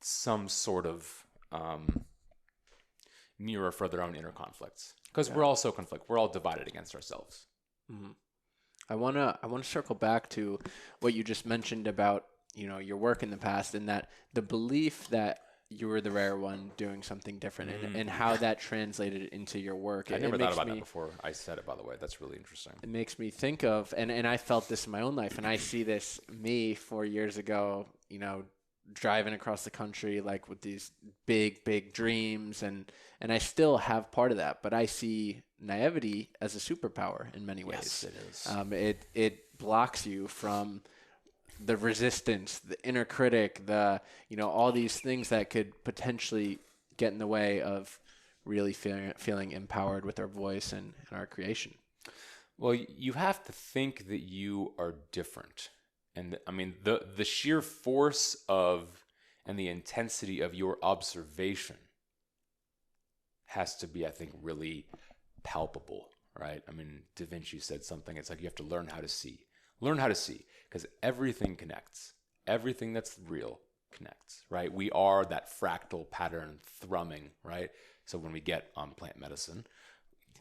Speaker 2: some sort of mirror for their own inner conflicts. Because we're all so conflict. We're all divided against ourselves.
Speaker 1: I wanna circle back to what you just mentioned about, you know, your work in the past, and that the belief that you were the rare one doing something different, and how that translated into your work.
Speaker 2: I never thought about that before I said it, by the way. That's really interesting.
Speaker 1: It makes me think of, and I felt this in my own life, and I see this me 4 years ago, driving across the country, like with these big dreams, and I still have part of that, but I see naivety as a superpower in many ways.
Speaker 2: Yes, it is.
Speaker 1: It blocks you from the resistance, the inner critic, all these things that could potentially get in the way of really feeling empowered with our voice and our creation.
Speaker 2: Well, you have to think that you are different. And I mean, the sheer force of and the intensity of your observation has to be, I think, really palpable, right? I mean, Da Vinci said something. It's like you have to learn how to see. Learn how to see, because everything connects. Everything that's real connects, right? We are that fractal pattern thrumming, right? So when we get on plant medicine,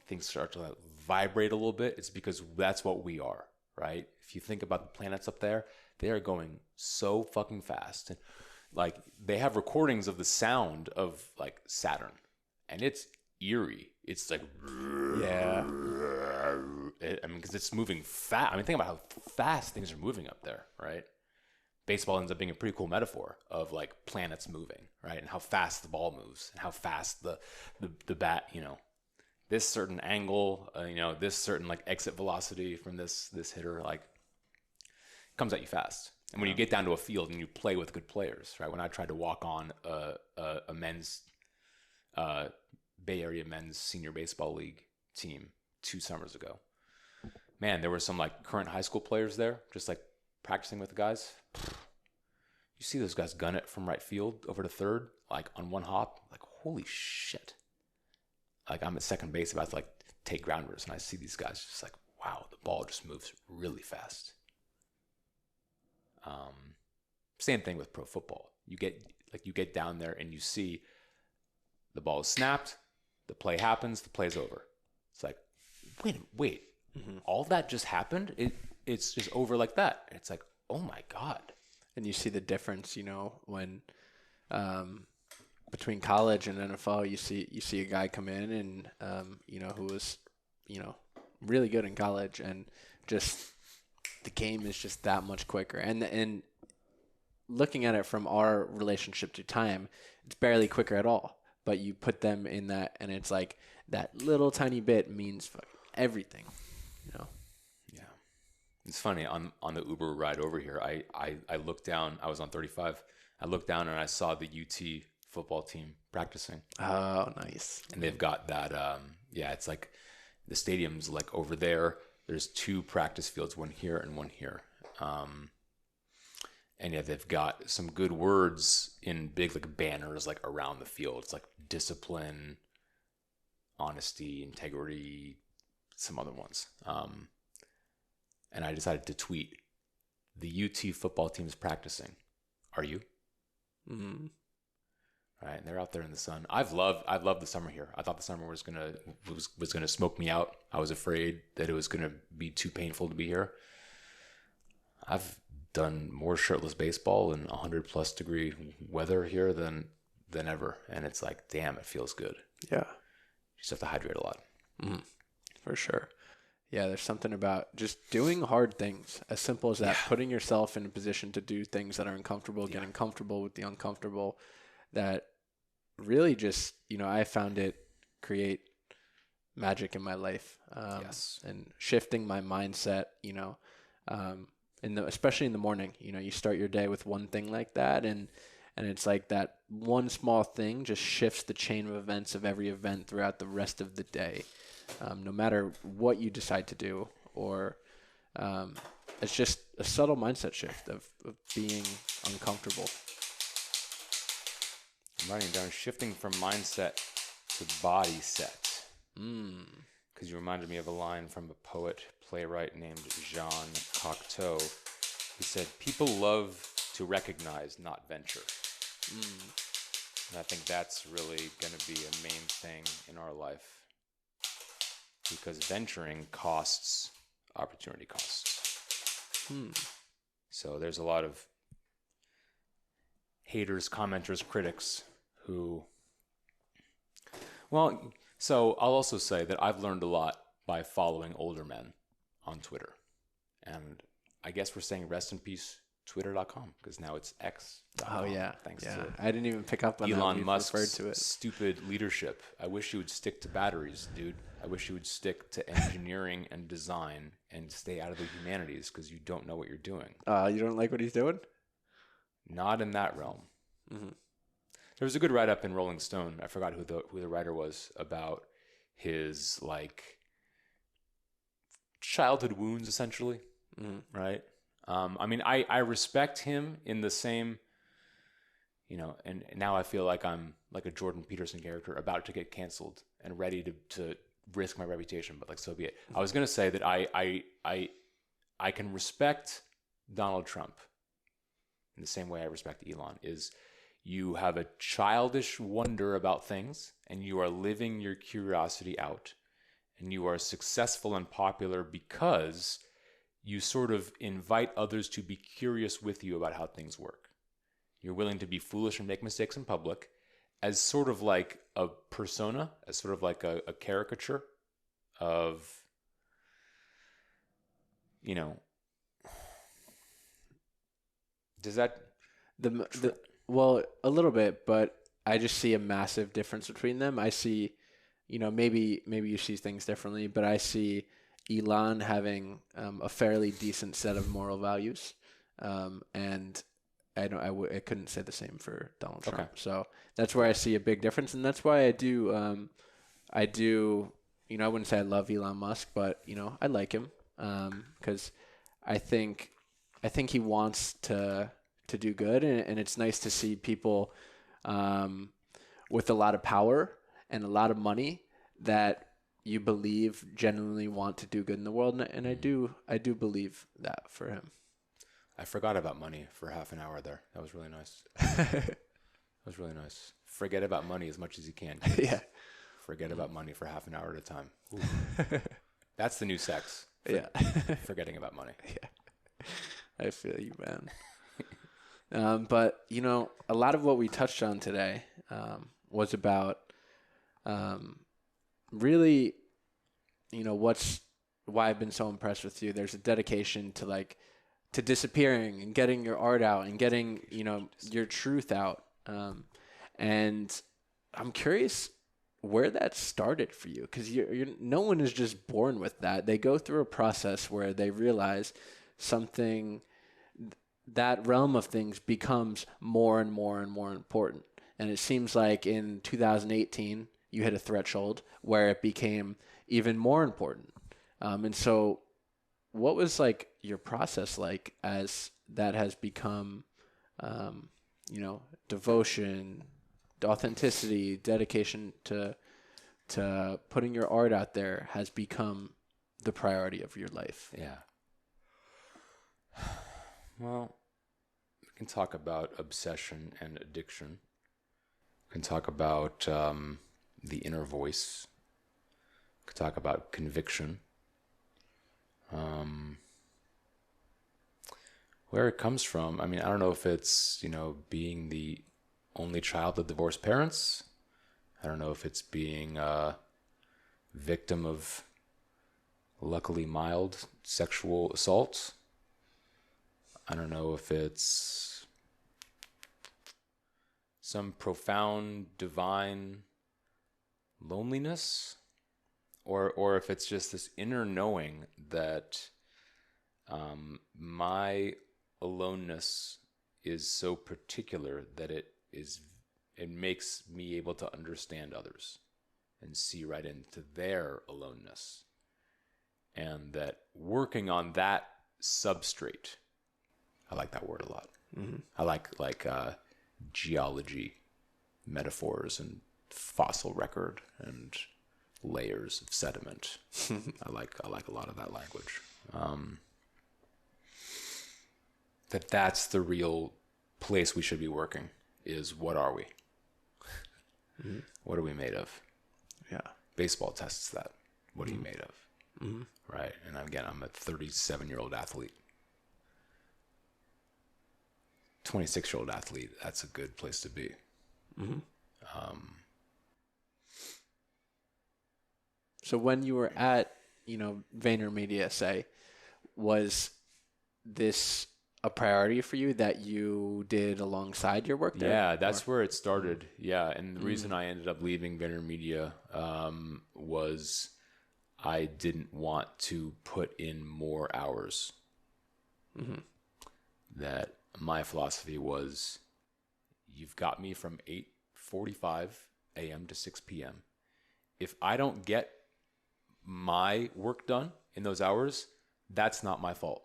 Speaker 2: things start to vibrate a little bit. It's because that's what we are, right? If you think about the planets up there, they are going so fucking fast. And like they have recordings of the sound of like Saturn, and it's eerie. It's like,
Speaker 1: Yeah.
Speaker 2: I mean, because it's moving fast. I mean, think about how fast things are moving up there, right? Baseball ends up being a pretty cool metaphor of like planets moving, right? And how fast the ball moves, and how fast the bat, this certain angle, this certain like exit velocity from this hitter, like comes at you fast. And when you get down to a field and you play with good players, right? When I tried to walk on a men's Bay Area men's senior baseball league team 2 summers ago, man, there were some like current high school players there, just like practicing with the guys. You see those guys gun it from right field over to third, like on one hop, like holy shit. Like I'm at second base about to like take grounders, and I see these guys just like, wow, the ball just moves really fast. Same thing with pro football. You get down there and you see the ball is snapped, the play happens, the play's over. It's like, wait, all that just happened? It's just over like that. And it's like, oh my God.
Speaker 1: And you see the difference, when between college and NFL, you see a guy come in and who was really good in college, and just the game is just that much quicker. And looking at it from our relationship to time, it's barely quicker at all. But you put them in that, and it's like that little tiny bit means everything,
Speaker 2: Yeah. It's funny, on the Uber ride over here, I looked down. I was on 35. I looked down and I saw the UT football team practicing.
Speaker 1: Oh, nice.
Speaker 2: And they've got that, it's like the stadium's like over there. There's 2 practice fields, one here and one here. And yeah, they've got some good words in big like banners like around the field. It's like discipline, honesty, integrity, some other ones. And I decided to tweet, the UT football team is practicing. Are you?
Speaker 1: Mm-hmm.
Speaker 2: Right, and they're out there in the sun. I've loved the summer here. I thought the summer was gonna smoke me out. I was afraid that it was gonna be too painful to be here. I've done more shirtless baseball in 100+ degree weather here than ever, and it's like, damn, it feels good.
Speaker 1: Yeah,
Speaker 2: you just have to hydrate a lot.
Speaker 1: For sure. Yeah, there's something about just doing hard things, as simple as that, putting yourself in a position to do things that are uncomfortable, getting comfortable with the uncomfortable, that really just, I found it create magic in my life. And shifting my mindset, especially in the morning, you start your day with one thing like that, and it's like that one small thing just shifts the chain of events of every event throughout the rest of the day. No matter what you decide to do, or it's just a subtle mindset shift of being uncomfortable.
Speaker 2: I'm writing down shifting from mindset to body set. Because you reminded me of a line from a poet, playwright named Jean Cocteau. He said, people love to recognize, not venture. And I think that's really going to be a main thing in our life. Because venturing costs opportunity costs. So there's a lot of haters, commenters, critics who, well, so I'll also say that I've learned a lot by following older men on Twitter. And I guess we're saying rest in peace, twitter.com, because now it's x.com.
Speaker 1: Oh, yeah.
Speaker 2: Thanks
Speaker 1: yeah.
Speaker 2: to
Speaker 1: I didn't even pick up on
Speaker 2: Elon
Speaker 1: that.
Speaker 2: Musk's
Speaker 1: referred to it.
Speaker 2: stupid leadership. I wish you would stick to batteries, dude. I wish you would stick to engineering and design and stay out of the humanities because you don't know what you're doing.
Speaker 1: You don't like what he's doing?
Speaker 2: Not in that realm.
Speaker 1: Mm-hmm.
Speaker 2: There was a good write-up in Rolling Stone. I forgot who the writer was, about his like childhood wounds, essentially.
Speaker 1: Mm-hmm.
Speaker 2: Right. I mean, I respect him in the same, you know, and now I feel like I'm like a Jordan Peterson character about to get canceled and ready to risk my reputation, but like, so be it. I was going to say that I can respect Donald Trump in the same way I respect Elon. Is you have a childish wonder about things and you are living your curiosity out, and you are successful and popular because you sort of invite others to be curious with you about how things work. You're willing to be foolish and make mistakes in public as sort of like a persona, as sort of like a caricature of, you know, does that...
Speaker 1: Well, a little bit, but I just see a massive difference between them. I see, you know, maybe you see things differently, but I see Elon having a fairly decent set of moral values, and I couldn't say the same for Donald Trump.
Speaker 2: Okay.
Speaker 1: So that's where I see a big difference, and that's why I do, you know, I wouldn't say I love Elon Musk, but you know, I like him because I think he wants to do good, and it's nice to see people with a lot of power and a lot of money that you believe genuinely want to do good in the world, and I do believe that for him.
Speaker 2: I forgot about money for half an hour there. That was really nice. That was really nice. Forget about money as much as you can.
Speaker 1: Yeah.
Speaker 2: Forget about money for half an hour at a time. That's the new sex.
Speaker 1: Yeah.
Speaker 2: Forgetting about money.
Speaker 1: Yeah. I feel you, man. But, you know, a lot of what we touched on today was about really, you know, why I've been so impressed with you. There's a dedication to disappearing and getting your art out and getting, you know, your truth out. And I'm curious where that started for you, because no one is just born with that. They go through a process where they realize something, that realm of things becomes more and more and more important. And it seems like in 2018, you hit a threshold where it became even more important. And so what was like your process like as that has become, you know, devotion, authenticity, dedication to putting your art out there has become the priority of your life?
Speaker 2: Yeah. Well, we can talk about obsession and addiction. We can talk about the inner voice. We can talk about conviction. Where it comes from, I mean, I don't know if it's, you know, being the only child of divorced parents. I don't know if it's being a victim of luckily mild sexual assault. I don't know if it's some profound divine loneliness, or if it's just this inner knowing that my aloneness is so particular that it makes me able to understand others and see right into their aloneness, and that working on that substrate, I like that word a lot. Mm-hmm. I like geology metaphors and fossil record and layers of sediment. I like a lot of that language. That's the real place we should be working, is what are we? Mm-hmm. What are we made of?
Speaker 1: Yeah.
Speaker 2: Baseball tests that. What are you made of?
Speaker 1: Mm-hmm.
Speaker 2: Right. And again, I'm a 37-year-old athlete. 26-year-old athlete, that's a good place to be. Mm-hmm.
Speaker 1: So when you were at, VaynerMedia, say, was this a priority for you that you did alongside your work there?
Speaker 2: Yeah, that's where it started. Yeah, and the reason I ended up leaving VaynerMedia was I didn't want to put in more hours. That my philosophy was, you've got me from 8:45 a.m. to 6 p.m. If I don't get my work done in those hours, that's not my fault.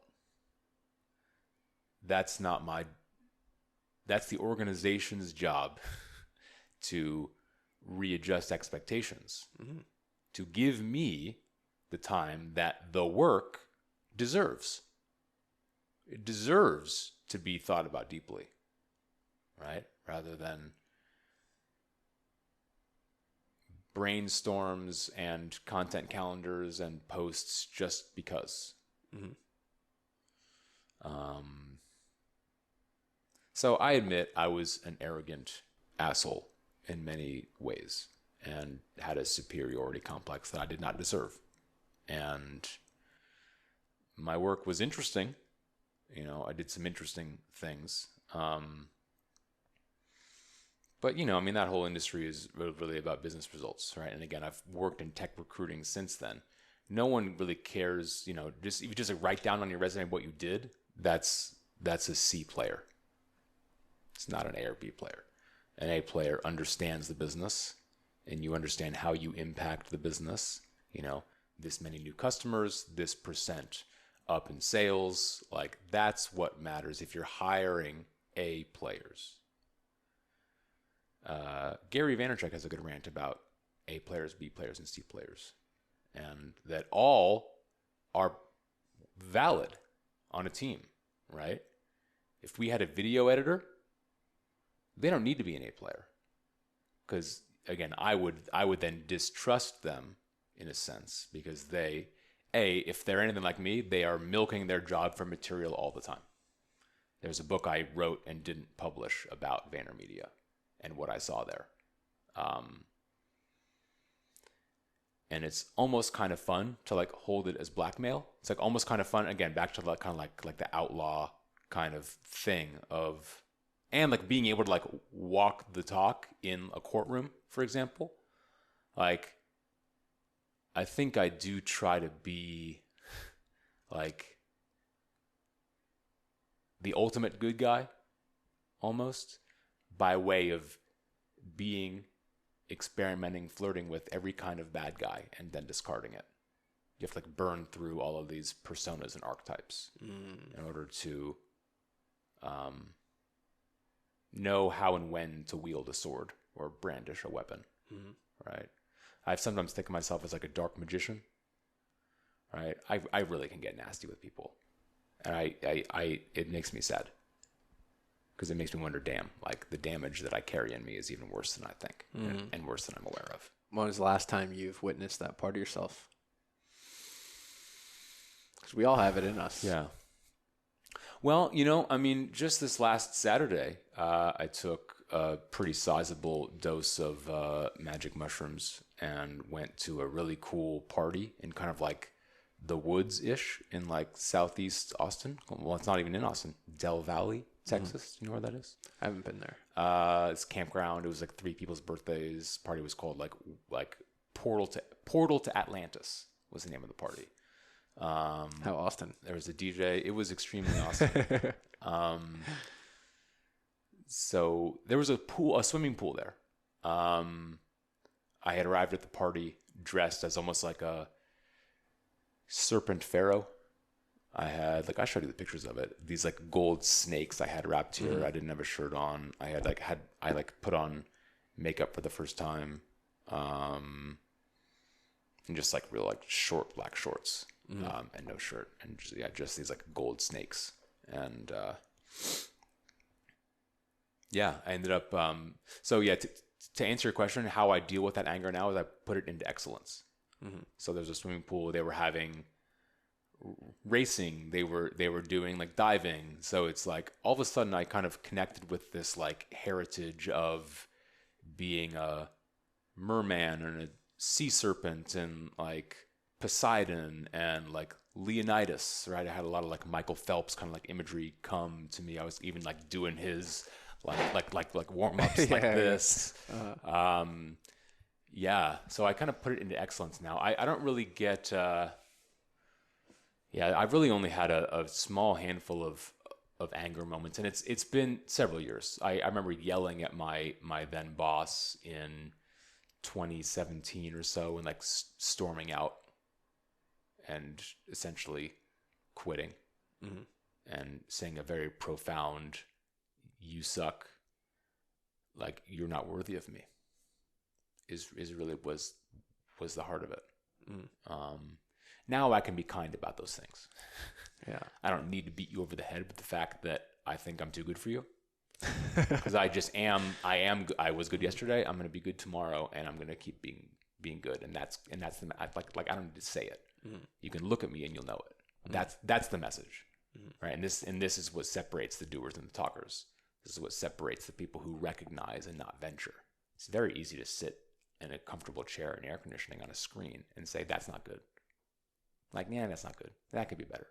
Speaker 2: That's the organization's job to readjust expectations, to give me the time that the work deserves. It deserves to be thought about deeply, right? Rather than brainstorms and content calendars and posts just because. So I admit I was an arrogant asshole in many ways and had a superiority complex that I did not deserve. And my work was interesting. I did some interesting things. But, that whole industry is really about business results, right? And again, I've worked in tech recruiting since then. No one really cares, if you just write down on your resume what you did, that's a C player. It's not an A or B player. An A player understands the business, and you understand how you impact the business. This many new customers, this percent up in sales, that's what matters if you're hiring A players. Gary Vaynerchuk has a good rant about A players, B players, and C players, and that all are valid on a team, right? If we had a video editor, they don't need to be an A player, because again, I would then distrust them in a sense, because if they're anything like me, they are milking their job for material all the time. There's a book I wrote and didn't publish about VaynerMedia and what I saw there. And it's almost kind of fun to hold it as blackmail. It's almost kind of fun, again, back to kind of the outlaw kind of thing of, and being able to walk the talk in a courtroom, for example. I think I do try to be the ultimate good guy, almost, by way of experimenting, flirting with every kind of bad guy and then discarding it. You have to burn through all of these personas and archetypes in order to know how and when to wield a sword or brandish a weapon, right? I've sometimes think of myself as a dark magician, right? I really can get nasty with people, and it makes me sad, because it makes me wonder, damn, the damage that I carry in me is even worse than I think, and worse than I'm aware of.
Speaker 1: When was the last time you've witnessed that part of yourself? Because we all have it in us.
Speaker 2: Yeah. Well, just this last Saturday, I took a pretty sizable dose of magic mushrooms and went to a really cool party in kind of the woods-ish in southeast Austin. Well, it's not even in Austin. Del Valley, Texas. You know where that is?
Speaker 1: I haven't been there.
Speaker 2: It's a campground. It was 3 people's birthdays. Party was called Portal to Atlantis was the name of the party.
Speaker 1: How Austin?
Speaker 2: There was a DJ. It was extremely awesome. So there was a swimming pool there. I had arrived at the party dressed as almost like a serpent pharaoh. I had I showed you the pictures of it. These gold snakes I had wrapped here. I didn't have a shirt on. I had put on makeup for the first time, and just real short black shorts, and no shirt, and just these gold snakes. And I ended up. To answer your question, how I deal with that anger now is I put it into excellence. So there's a swimming pool. They were having racing. They were doing diving. So it's all of a sudden I kind of connected with this heritage of being a merman and a sea serpent and like Poseidon and like Leonidas, right? I had a lot of like Michael Phelps kind of like imagery come to me. I was even like doing his like warm ups like this. Yeah. So I kind of put it into excellence now. I don't really get. I've really only had a small handful of anger moments, and it's been several years. I remember yelling at my then boss in 2017 or so, and like storming out and essentially quitting and saying a very profound, "You suck," like you're not worthy of me. Is really was the heart of it. Now I can be kind about those things.
Speaker 1: Yeah.
Speaker 2: I don't need to beat you over the head with the fact that I think I'm too good for you. Because I just am. I was good yesterday. I'm going to be good tomorrow, and I'm going to keep being good. And that's the like I don't need to say it. You can look at me and you'll know it. That's the message, right? And this is what separates the doers and the talkers. This is what separates the people who recognize and not venture. It's very easy to sit in a comfortable chair in air conditioning on a screen and say that's not good. Like, yeah, that's not good. That could be better.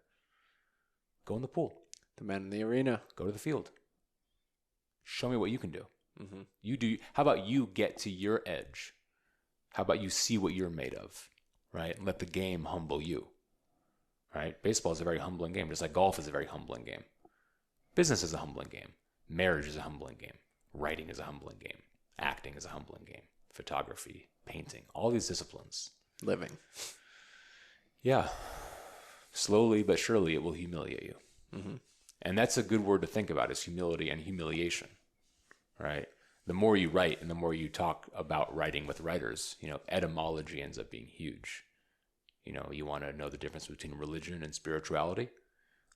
Speaker 2: Go in the pool.
Speaker 1: The men in the arena.
Speaker 2: Go to the field. Show me what you can do. You do. How about you get to your edge? How about you see what you're made of, right? And let the game humble you, right? Baseball is a very humbling game, just like golf is a very humbling game. Business is a humbling game. Marriage is a humbling game. Writing is a humbling game. Acting is a humbling game. Photography, painting, all these disciplines.
Speaker 1: Living.
Speaker 2: Yeah. Slowly but surely it will humiliate you. And that's a good word to think about, is humility and humiliation, right? The more you write and the more you talk about writing with writers, etymology ends up being huge. You want to know the difference between religion and spirituality?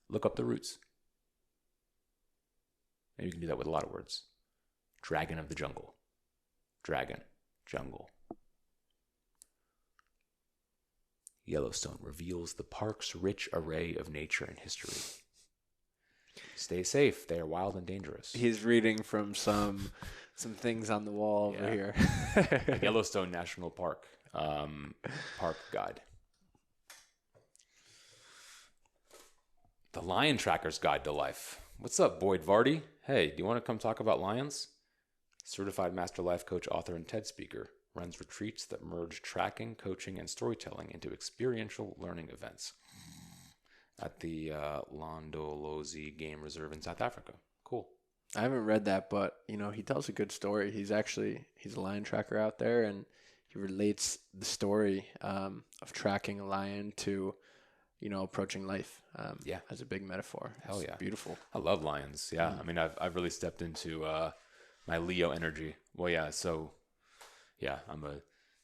Speaker 2: Look up the roots. And you can do that with a lot of words. Dragon of the jungle. Dragon. Jungle. Yellowstone reveals the park's rich array of nature and history. Stay safe. They are wild and dangerous.
Speaker 1: He's reading from some things on the wall over here.
Speaker 2: Yellowstone National Park. Park guide. The Lion Tracker's Guide to Life. What's up, Boyd Vardy? Hey, do you want to come talk about lions? Certified Master Life Coach, author, and TED speaker. Runs retreats that merge tracking, coaching, and storytelling into experiential learning events at the Londolozi Game Reserve in South Africa. Cool.
Speaker 1: I haven't read that, but he tells a good story. He's a lion tracker out there, and he relates the story of tracking a lion to approaching life. As a big metaphor.
Speaker 2: Hell yeah,
Speaker 1: beautiful.
Speaker 2: I love lions. Yeah, I mean, I've really stepped into my Leo energy. Well, yeah, so. Yeah, I'm a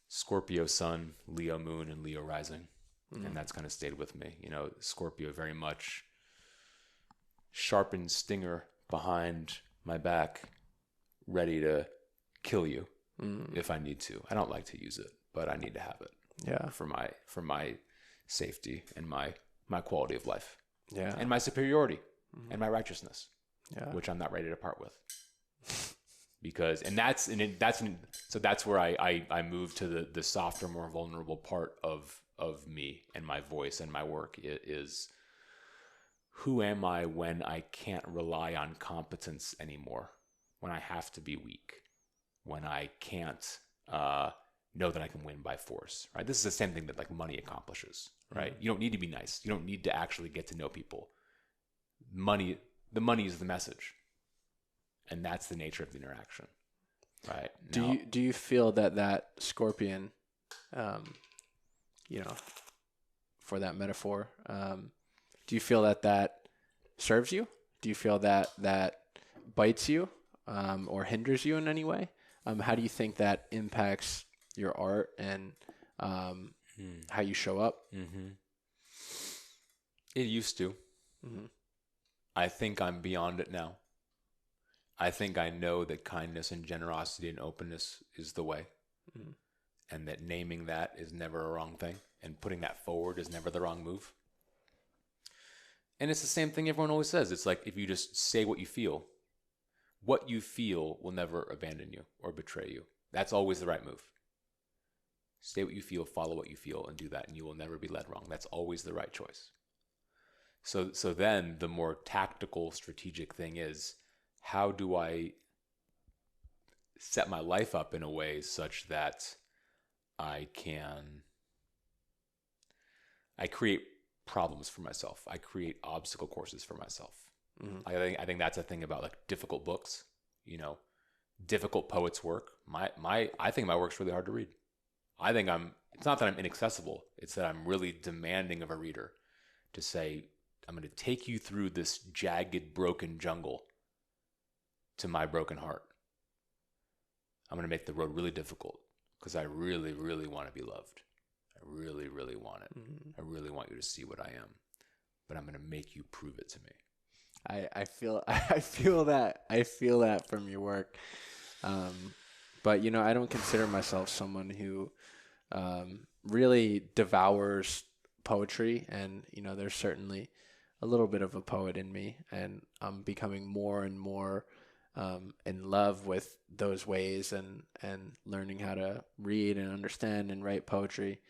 Speaker 2: Scorpio sun, Leo moon, and Leo rising. And that's kind of stayed with me. Scorpio very much sharpened stinger behind my back, ready to kill you if I need to. I don't like to use it, but I need to have it.
Speaker 1: Yeah.
Speaker 2: For my safety and my quality of life.
Speaker 1: Yeah.
Speaker 2: And my superiority and my righteousness.
Speaker 1: Yeah.
Speaker 2: Which I'm not ready to part with. So that's where I move to the softer, more vulnerable part of me and my voice and my work. It is, who am I when I can't rely on competence anymore? When I have to be weak? When I can't know that I can win by force? Right? This is the same thing that like money accomplishes. Right? You don't need to be nice. You don't need to actually get to know people. The money is the message. And that's the nature of the interaction, right?
Speaker 1: Do you feel that scorpion, for that metaphor, do you feel that serves you? Do you feel that bites you, or hinders you in any way? How do you think that impacts your art and how you show up?
Speaker 2: It used to. I think I'm beyond it now. I think I know that kindness and generosity and openness is the way. And that naming that is never a wrong thing. And putting that forward is never the wrong move. And it's the same thing everyone always says. It's like, if you just say what you feel will never abandon you or betray you. That's always the right move. Say what you feel, follow what you feel, and do that, and you will never be led wrong. That's always the right choice. So then the more tactical, strategic thing is, how do I set my life up in a way such that I create problems for myself. I create obstacle courses for myself. I think that's a thing about like difficult books, difficult poets' work. I think my work's really hard to read. It's not that I'm inaccessible. It's that I'm really demanding of a reader to say, I'm going to take you through this jagged, broken jungle to my broken heart. I'm going to make the road really difficult because I really, really want to be loved. I really, really want it. I really want you to see what I am, but I'm going to make you prove it to me.
Speaker 1: I feel that from your work. But I don't consider myself someone who really devours poetry, and there's certainly a little bit of a poet in me, and I'm becoming more and more in love with those ways and learning how to read and understand and write poetry.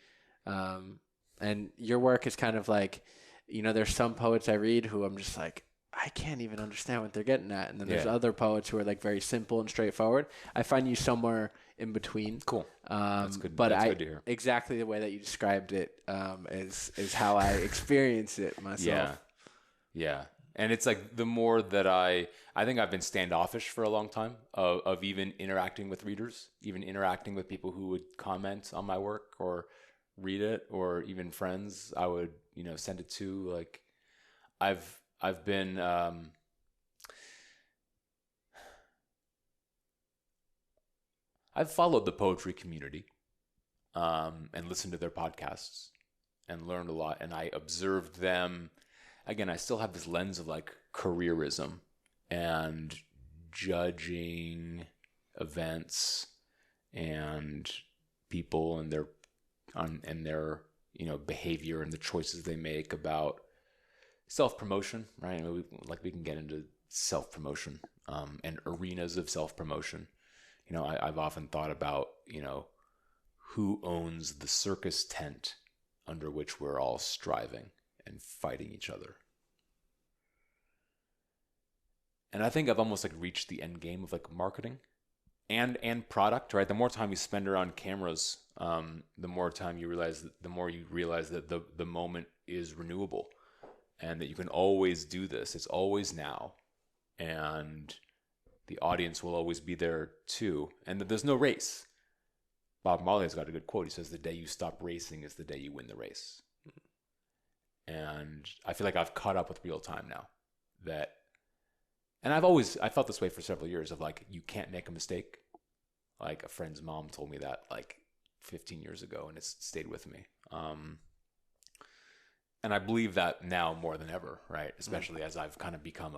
Speaker 1: And your work is kind of like, there's some poets I read who I'm just like, I can't even understand what they're getting at. And then there's other poets who are like very simple and straightforward. I find you somewhere in between.
Speaker 2: Cool. That's good.
Speaker 1: But
Speaker 2: That's good to hear.
Speaker 1: Exactly the way that you described it is how I experience it myself.
Speaker 2: Yeah. And it's like the more that I think I've been standoffish for a long time of even interacting with readers, even interacting with people who would comment on my work or read it, or even friends I would, send it to. Like I've been I've followed the poetry community and listened to their podcasts and learned a lot, and I observed them. Again, I still have this lens of like careerism and judging events and people and their behavior and the choices they make about self-promotion, right? We can get into self-promotion and arenas of self-promotion. I've often thought about, who owns the circus tent under which we're all striving and fighting each other. And I think I've almost like reached the end game of like marketing and product, right? The more time you spend around cameras, the more you realize that the moment is renewable and that you can always do this. It's always now. And the audience will always be there too. And that there's no race. Bob Marley's got a good quote. He says, the day you stop racing is the day you win the race. And I feel like I've caught up with real time now. And I felt this way for several years of like, you can't make a mistake. Like a friend's mom told me that like 15 years ago, and it's stayed with me. And I believe that now more than ever, right? Especially as I've kind of become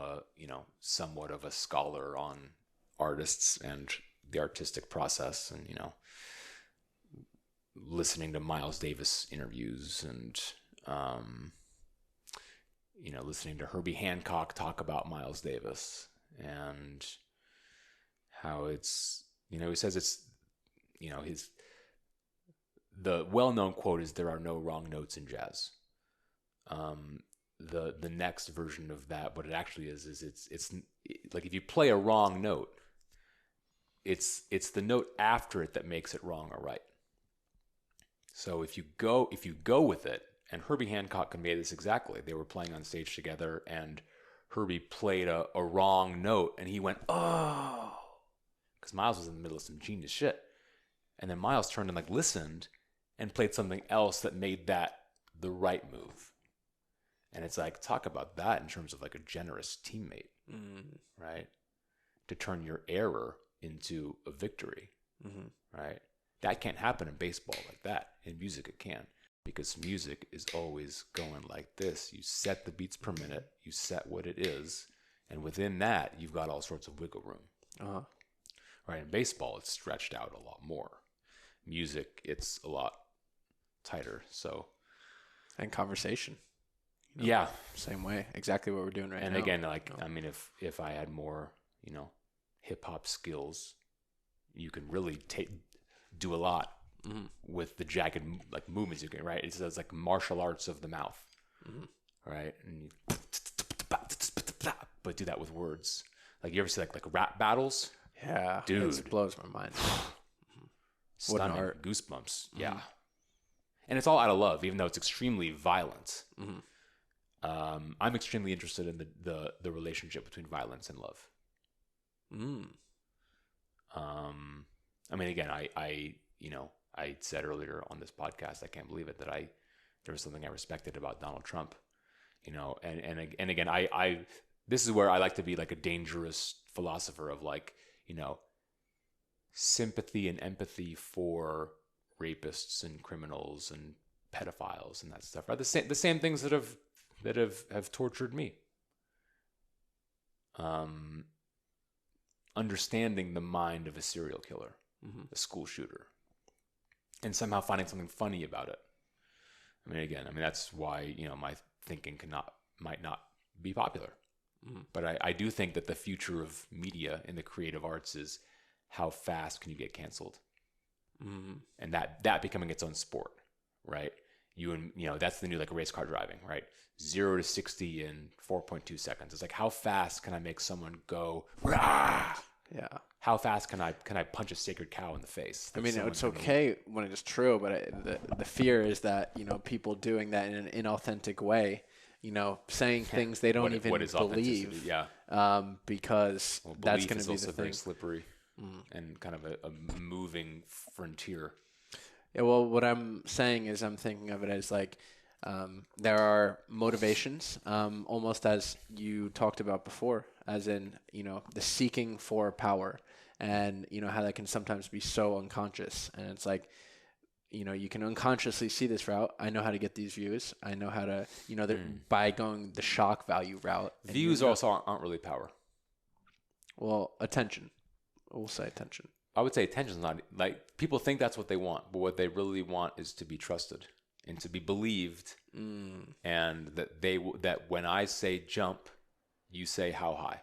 Speaker 2: somewhat of a scholar on artists and the artistic process, and, listening to Miles Davis interviews and, listening to Herbie Hancock talk about Miles Davis and how it's, he says it's, the well-known quote is, there are no wrong notes in jazz. The next version of that, what it actually is it's like if you play a wrong note, it's the note after it that makes it wrong or right. So if you go with it, and Herbie Hancock conveyed this exactly. They were playing on stage together, and Herbie played a wrong note, and he went, oh, because Miles was in the middle of some genius shit. And then Miles turned and like listened and played something else that made that the right move. And it's like, talk about that in terms of like a generous teammate, right? To turn your error into a victory, right? That can't happen in baseball like that. In music, it can. Because music is always going like this. You set the beats per minute. You set what it is. And within that, you've got all sorts of wiggle room. Right? In baseball, it's stretched out a lot more. Music, it's a lot tighter. So,
Speaker 1: and conversation.
Speaker 2: Yeah.
Speaker 1: Same way. Exactly what we're doing right now.
Speaker 2: And again, like, I mean, if I had more, hip hop skills, you can really do a lot with the jagged like movements you can, right? It's like martial arts of the mouth, right? And you, but do that with words. Like you ever see like rap battles?
Speaker 1: Yeah,
Speaker 2: dude,
Speaker 1: it blows my mind.
Speaker 2: Stunning, art. Goosebumps. Yeah, and it's all out of love, even though it's extremely violent. I'm extremely interested in the relationship between violence and love. I mean, again, I said earlier on this podcast, I can't believe it, that there was something I respected about Donald Trump, and again, I this is where I like to be like a dangerous philosopher of like, sympathy and empathy for rapists and criminals and pedophiles and that stuff are the same things that have tortured me. Understanding the mind of a serial killer, a school shooter, and somehow finding something funny about it. I mean, that's why, my thinking might not be popular. But I do think that the future of media in the creative arts is how fast can you get canceled? And that becoming its own sport, right? That's the new like race car driving, right? 0 to 60 in 4.2 seconds. It's like, how fast can I make someone go, rah!
Speaker 1: Yeah.
Speaker 2: How fast can I punch a sacred cow in the face?
Speaker 1: I mean, it's okay when it is true, but the fear is that, people doing that in an inauthentic way, saying things they don't even believe.
Speaker 2: Yeah.
Speaker 1: Because that's going to be the thing.
Speaker 2: Very slippery and kind of a moving frontier.
Speaker 1: Yeah, well, what I'm saying is I'm thinking of it as like there are motivations, almost as you talked about before, as in, the seeking for power and, how that can sometimes be so unconscious. And it's like, you can unconsciously see this route. I know how to get these views. I know how to, by going the shock value route.
Speaker 2: Views also aren't really power.
Speaker 1: Well, attention. We'll say attention.
Speaker 2: I would say attention is not, like, people think that's what they want, but what they really want is to be trusted and to be believed, and that when I say jump, you say how high,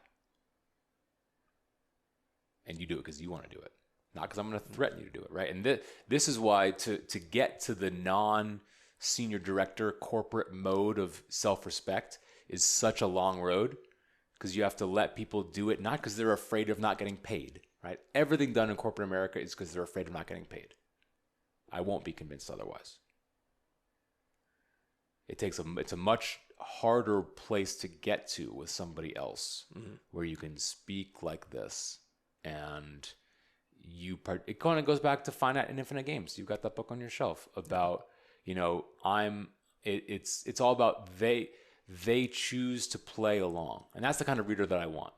Speaker 2: and you do it because you want to do it, not because I'm going to threaten you to do it, right? And this is why to get to the non-senior director corporate mode of self-respect is such a long road, because you have to let people do it, not because they're afraid of not getting paid. Right? Everything done in corporate America is because they're afraid of not getting paid. I won't be convinced otherwise. It's a much harder place to get to with somebody else, where you can speak like this, and it kind of goes back to finite and infinite games. You've got that book on your shelf about, it's all about they choose to play along, and that's the kind of reader that I want.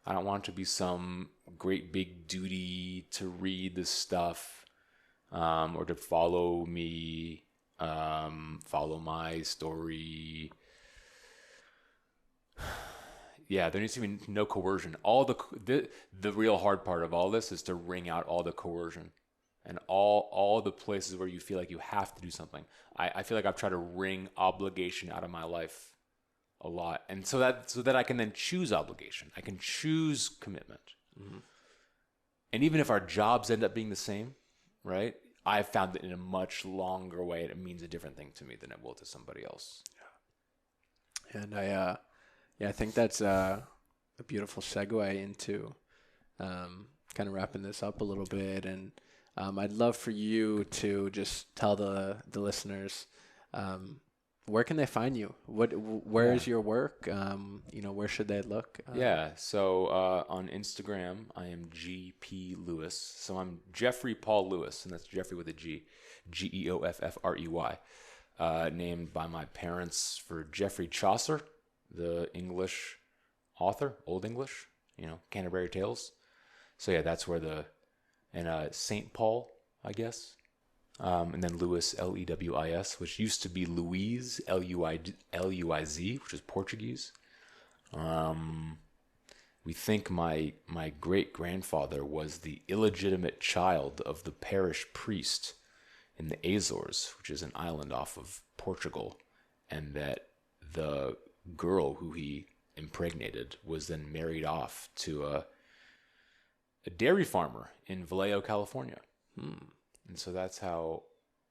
Speaker 2: I don't want it to be some great big duty to read this stuff, or to follow me, follow my story. Yeah, there needs to be no coercion. All the real hard part of all this is to wring out all the coercion and all the places where you feel like you have to do something. I feel like I've tried to wring obligation out of my life a lot, and so that I can then choose obligation. I can choose commitment. And even if our jobs end up being the same, right? I've found that in a much longer way, it means a different thing to me than it will to somebody else.
Speaker 1: And I think that's a beautiful segue into kind of wrapping this up a little bit. And I'd love for you to just tell the listeners, where can they find you? Where is your work? Where should they look?
Speaker 2: So on Instagram, I am GP Lewis. So I'm Geoffrey Paul Lewis, and that's Jeffrey with a G, Geoffrey, named by my parents for Geoffrey Chaucer, the English author, Old English, Canterbury Tales. So yeah, that's where St. Paul, I guess. And then Lewis, Lewis, which used to be Louise, Luiz, which is Portuguese. We think my great-grandfather was the illegitimate child of the parish priest in the Azores, which is an island off of Portugal, and that the girl who he impregnated was then married off to a dairy farmer in Vallejo, California. And so that's how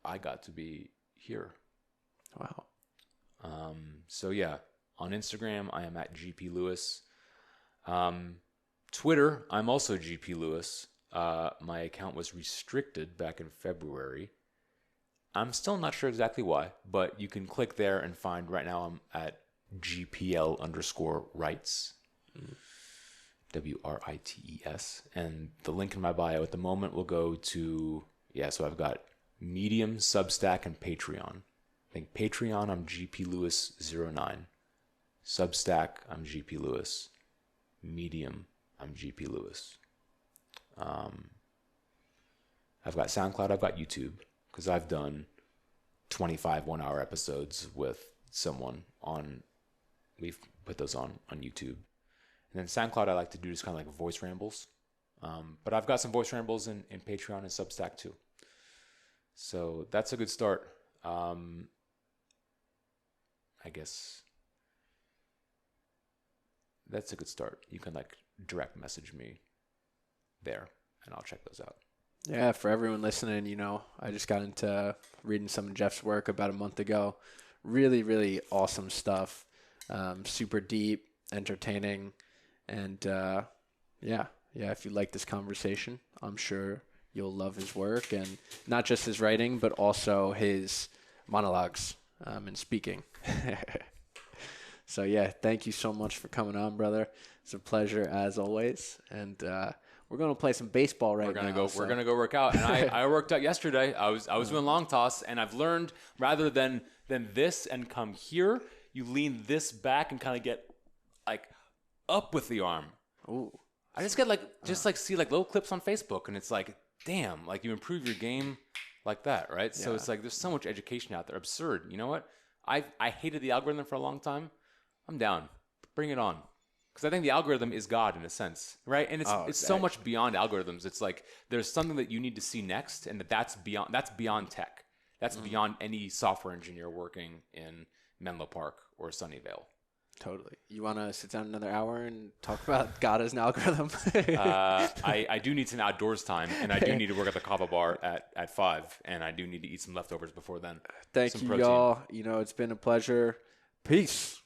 Speaker 2: I got to be here.
Speaker 1: Wow.
Speaker 2: So yeah, on Instagram, I am at GP Lewis. Twitter, I'm also GP Lewis. My account was restricted back in February. I'm still not sure exactly why, but you can click there and find right now I'm at GPL_rights. WRITES. And the link in my bio at the moment will go to, so I've got Medium, Substack, and Patreon. I think Patreon, I'm GP Lewis 09. Substack, I'm GP Lewis. Medium, I'm GP Lewis. I've got SoundCloud, I've got YouTube, because I've done 25 one-hour episodes with someone we've put those on YouTube. And then SoundCloud, I like to do just kind of like voice rambles. But I've got some voice rambles in Patreon and Substack too. So that's a good start. I guess that's a good start. You can like direct message me there and I'll check those out.
Speaker 1: Yeah, for everyone listening, I just got into reading some of Geoff's work about a month ago. Really, really awesome stuff. Super deep, entertaining. And if you like this conversation, I'm sure you'll love his work, and not just his writing, but also his monologues and speaking. So yeah, thank you so much for coming on, brother. It's a pleasure as always. And we're gonna play some baseball right now.
Speaker 2: We're gonna go work out. And I worked out yesterday. I was doing long toss, and I've learned rather than this and come here, you lean this back and kind of get like up with the arm.
Speaker 1: Ooh.
Speaker 2: I just get see like little clips on Facebook, and it's like, damn, like you improve your game like that, right? Yeah. So it's like there's so much education out there. Absurd. You know what? I hated the algorithm for a long time. I'm down. Bring it on. Because I think the algorithm is God in a sense, right? And it's so much beyond algorithms. It's like there's something that you need to see next, and that's beyond tech. That's beyond any software engineer working in Menlo Park or Sunnyvale.
Speaker 1: Totally. You want to sit down another hour and talk about God as an algorithm?
Speaker 2: I do need some outdoors time, and I do need to work at the kava bar at 5, and I do need to eat some leftovers before then.
Speaker 1: Thank you, y'all. It's been a pleasure. Peace.